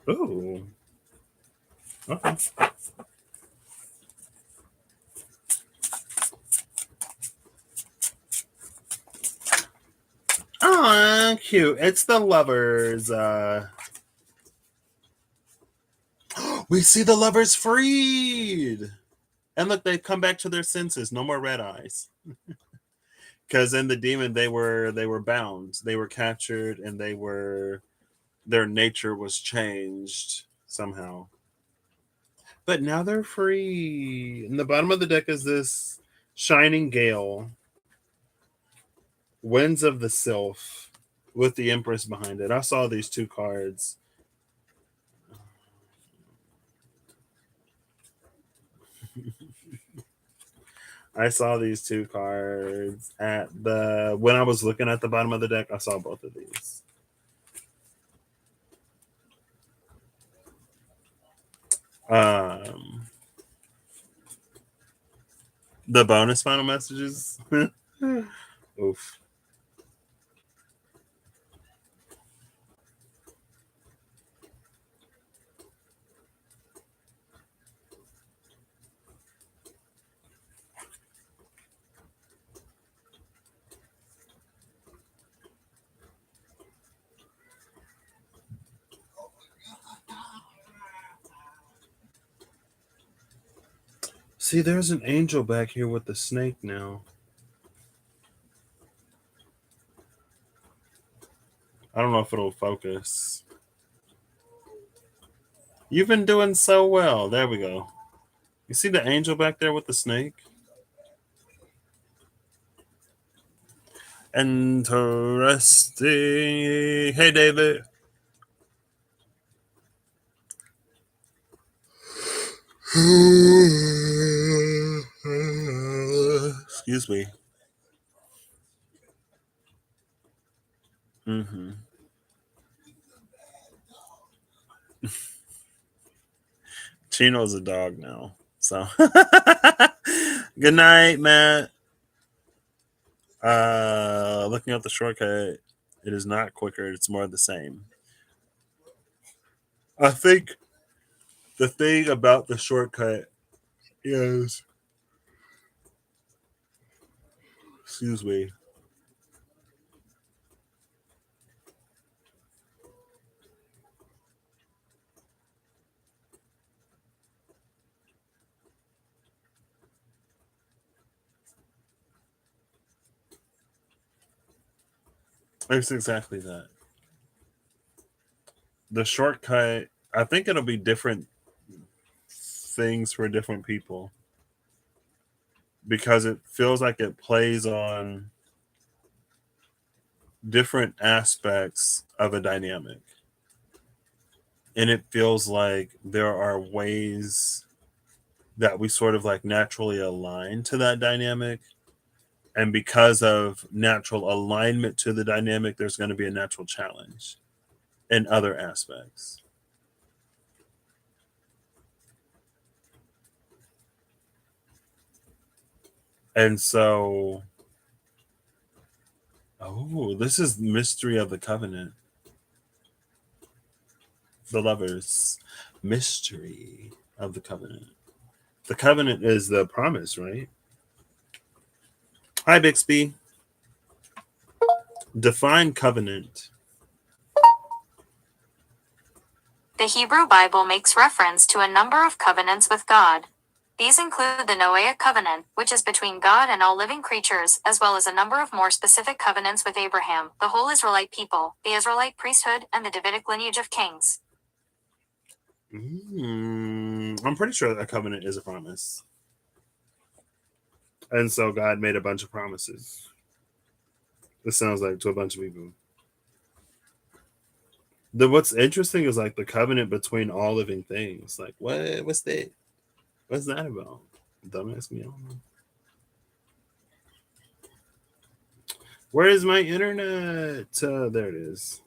Ooh. Okay. Oh, cute. It's the lovers. We see the lovers freed. And look, they come back to their senses. No more red eyes. Because in the demon, they were bound. They were captured, and their nature was changed somehow. But now they're free. In the bottom of the deck is this Shining Gale, Winds of the Sylph, with the Empress behind it. I saw these two cards. I saw these two cards when I was looking at the bottom of the deck. I saw both of these. The bonus final messages. Oof. See, there's an angel back here with the snake now. I don't know if it'll focus. You've been doing so well. There we go. You see the angel back there with the snake? Interesting. Hey, David. Excuse me. Mm-hmm. Chino's a dog now. So good night, Matt. Looking up the shortcut, it is not quicker, it's more the same. I think the thing about the shortcut is, excuse me. It's exactly that. The shortcut, I think it'll be different things for different people because it feels like it plays on different aspects of a dynamic. And it feels like there are ways that we sort of like naturally align to that dynamic. And because of natural alignment to the dynamic, there's going to be a natural challenge in other aspects. And so, oh, this is mystery of the covenant. The lovers, mystery of the covenant. The covenant is the promise, right? Hi, Bixby. Define covenant. The Hebrew Bible makes reference to a number of covenants with God. These include the Noahic covenant, which is between God and all living creatures, as well as a number of more specific covenants with Abraham, the whole Israelite people, the Israelite priesthood, and the Davidic lineage of kings. I'm pretty sure a covenant is a promise. And so God made a bunch of promises. This sounds like to a bunch of people. What's interesting is like the covenant between all living things. Like what's that? What's that about? Dumbass me. I don't know. Where is my internet? There it is.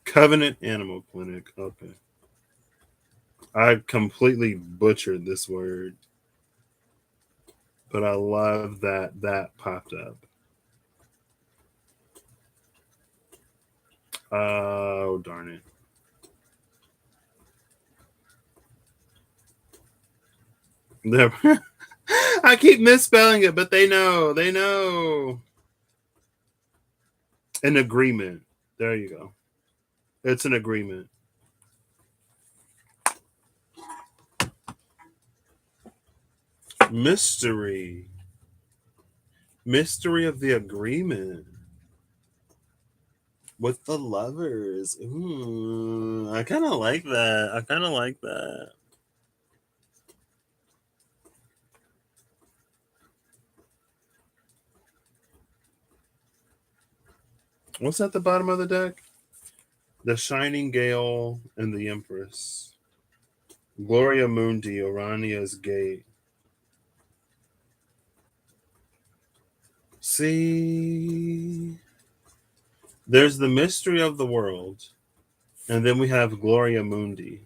Covenant Animal Clinic. Okay. I completely butchered this word, but I love that that popped up. Oh, darn it. I keep misspelling it, but they know. They know. An agreement. There you go. It's an agreement. Mystery. Mystery of the agreement with the lovers. Ooh, I kind of like that. I kind of like that. What's at the bottom of the deck? The Shining Gale and the Empress. Gloria Mundi, Orania's Gate. See, there's the mystery of the world, and then we have Gloria Mundi.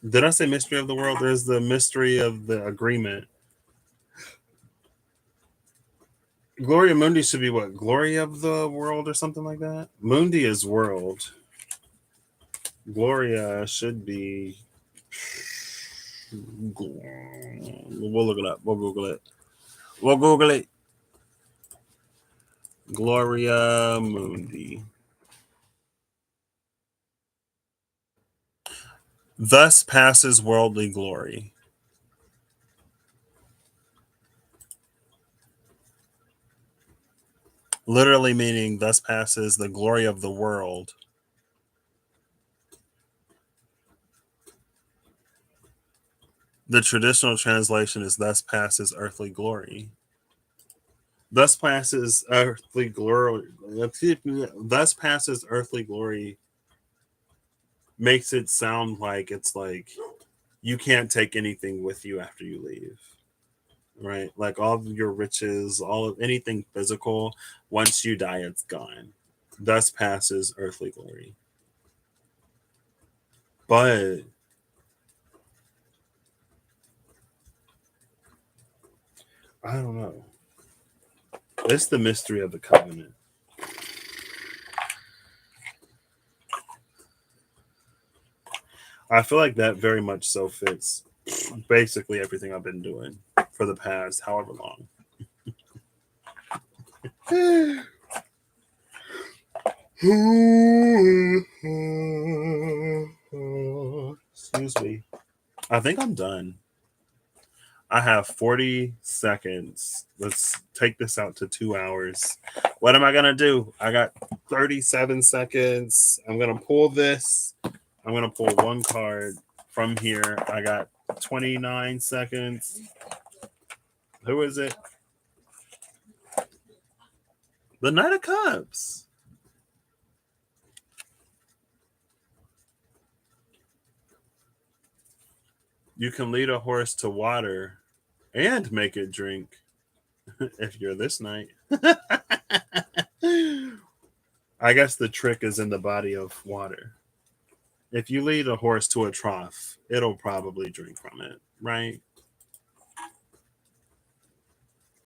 Did I say mystery of the world? There's the mystery of the agreement. Gloria Mundi should be what? Glory of the world or something like that? Mundi is world. Gloria should be. We'll look it up. We'll Google it. We'll Google it. Gloria Mundi. Thus passes worldly glory. Literally meaning, thus passes the glory of the world. The traditional translation is thus passes earthly glory. Thus passes earthly glory. Thus passes earthly glory makes it sound like it's like you can't take anything with you after you leave. Right? Like all of your riches, all of anything physical, once you die, it's gone. Thus passes earthly glory. But I don't know. It's the mystery of the covenant. I feel like that very much so fits basically everything I've been doing for the past however long. Excuse me. I think I'm done. I have 40 seconds. Let's take this out to 2 hours. What am I going to do? I got 37 seconds. I'm going to pull this. I'm going to pull one card from here. I got 29 seconds. Who is it? The Knight of Cups. You can lead a horse to water and make it drink if you're this knight. I I guess the trick is in the body of water. If you lead a horse to a trough, it'll probably drink from it, right?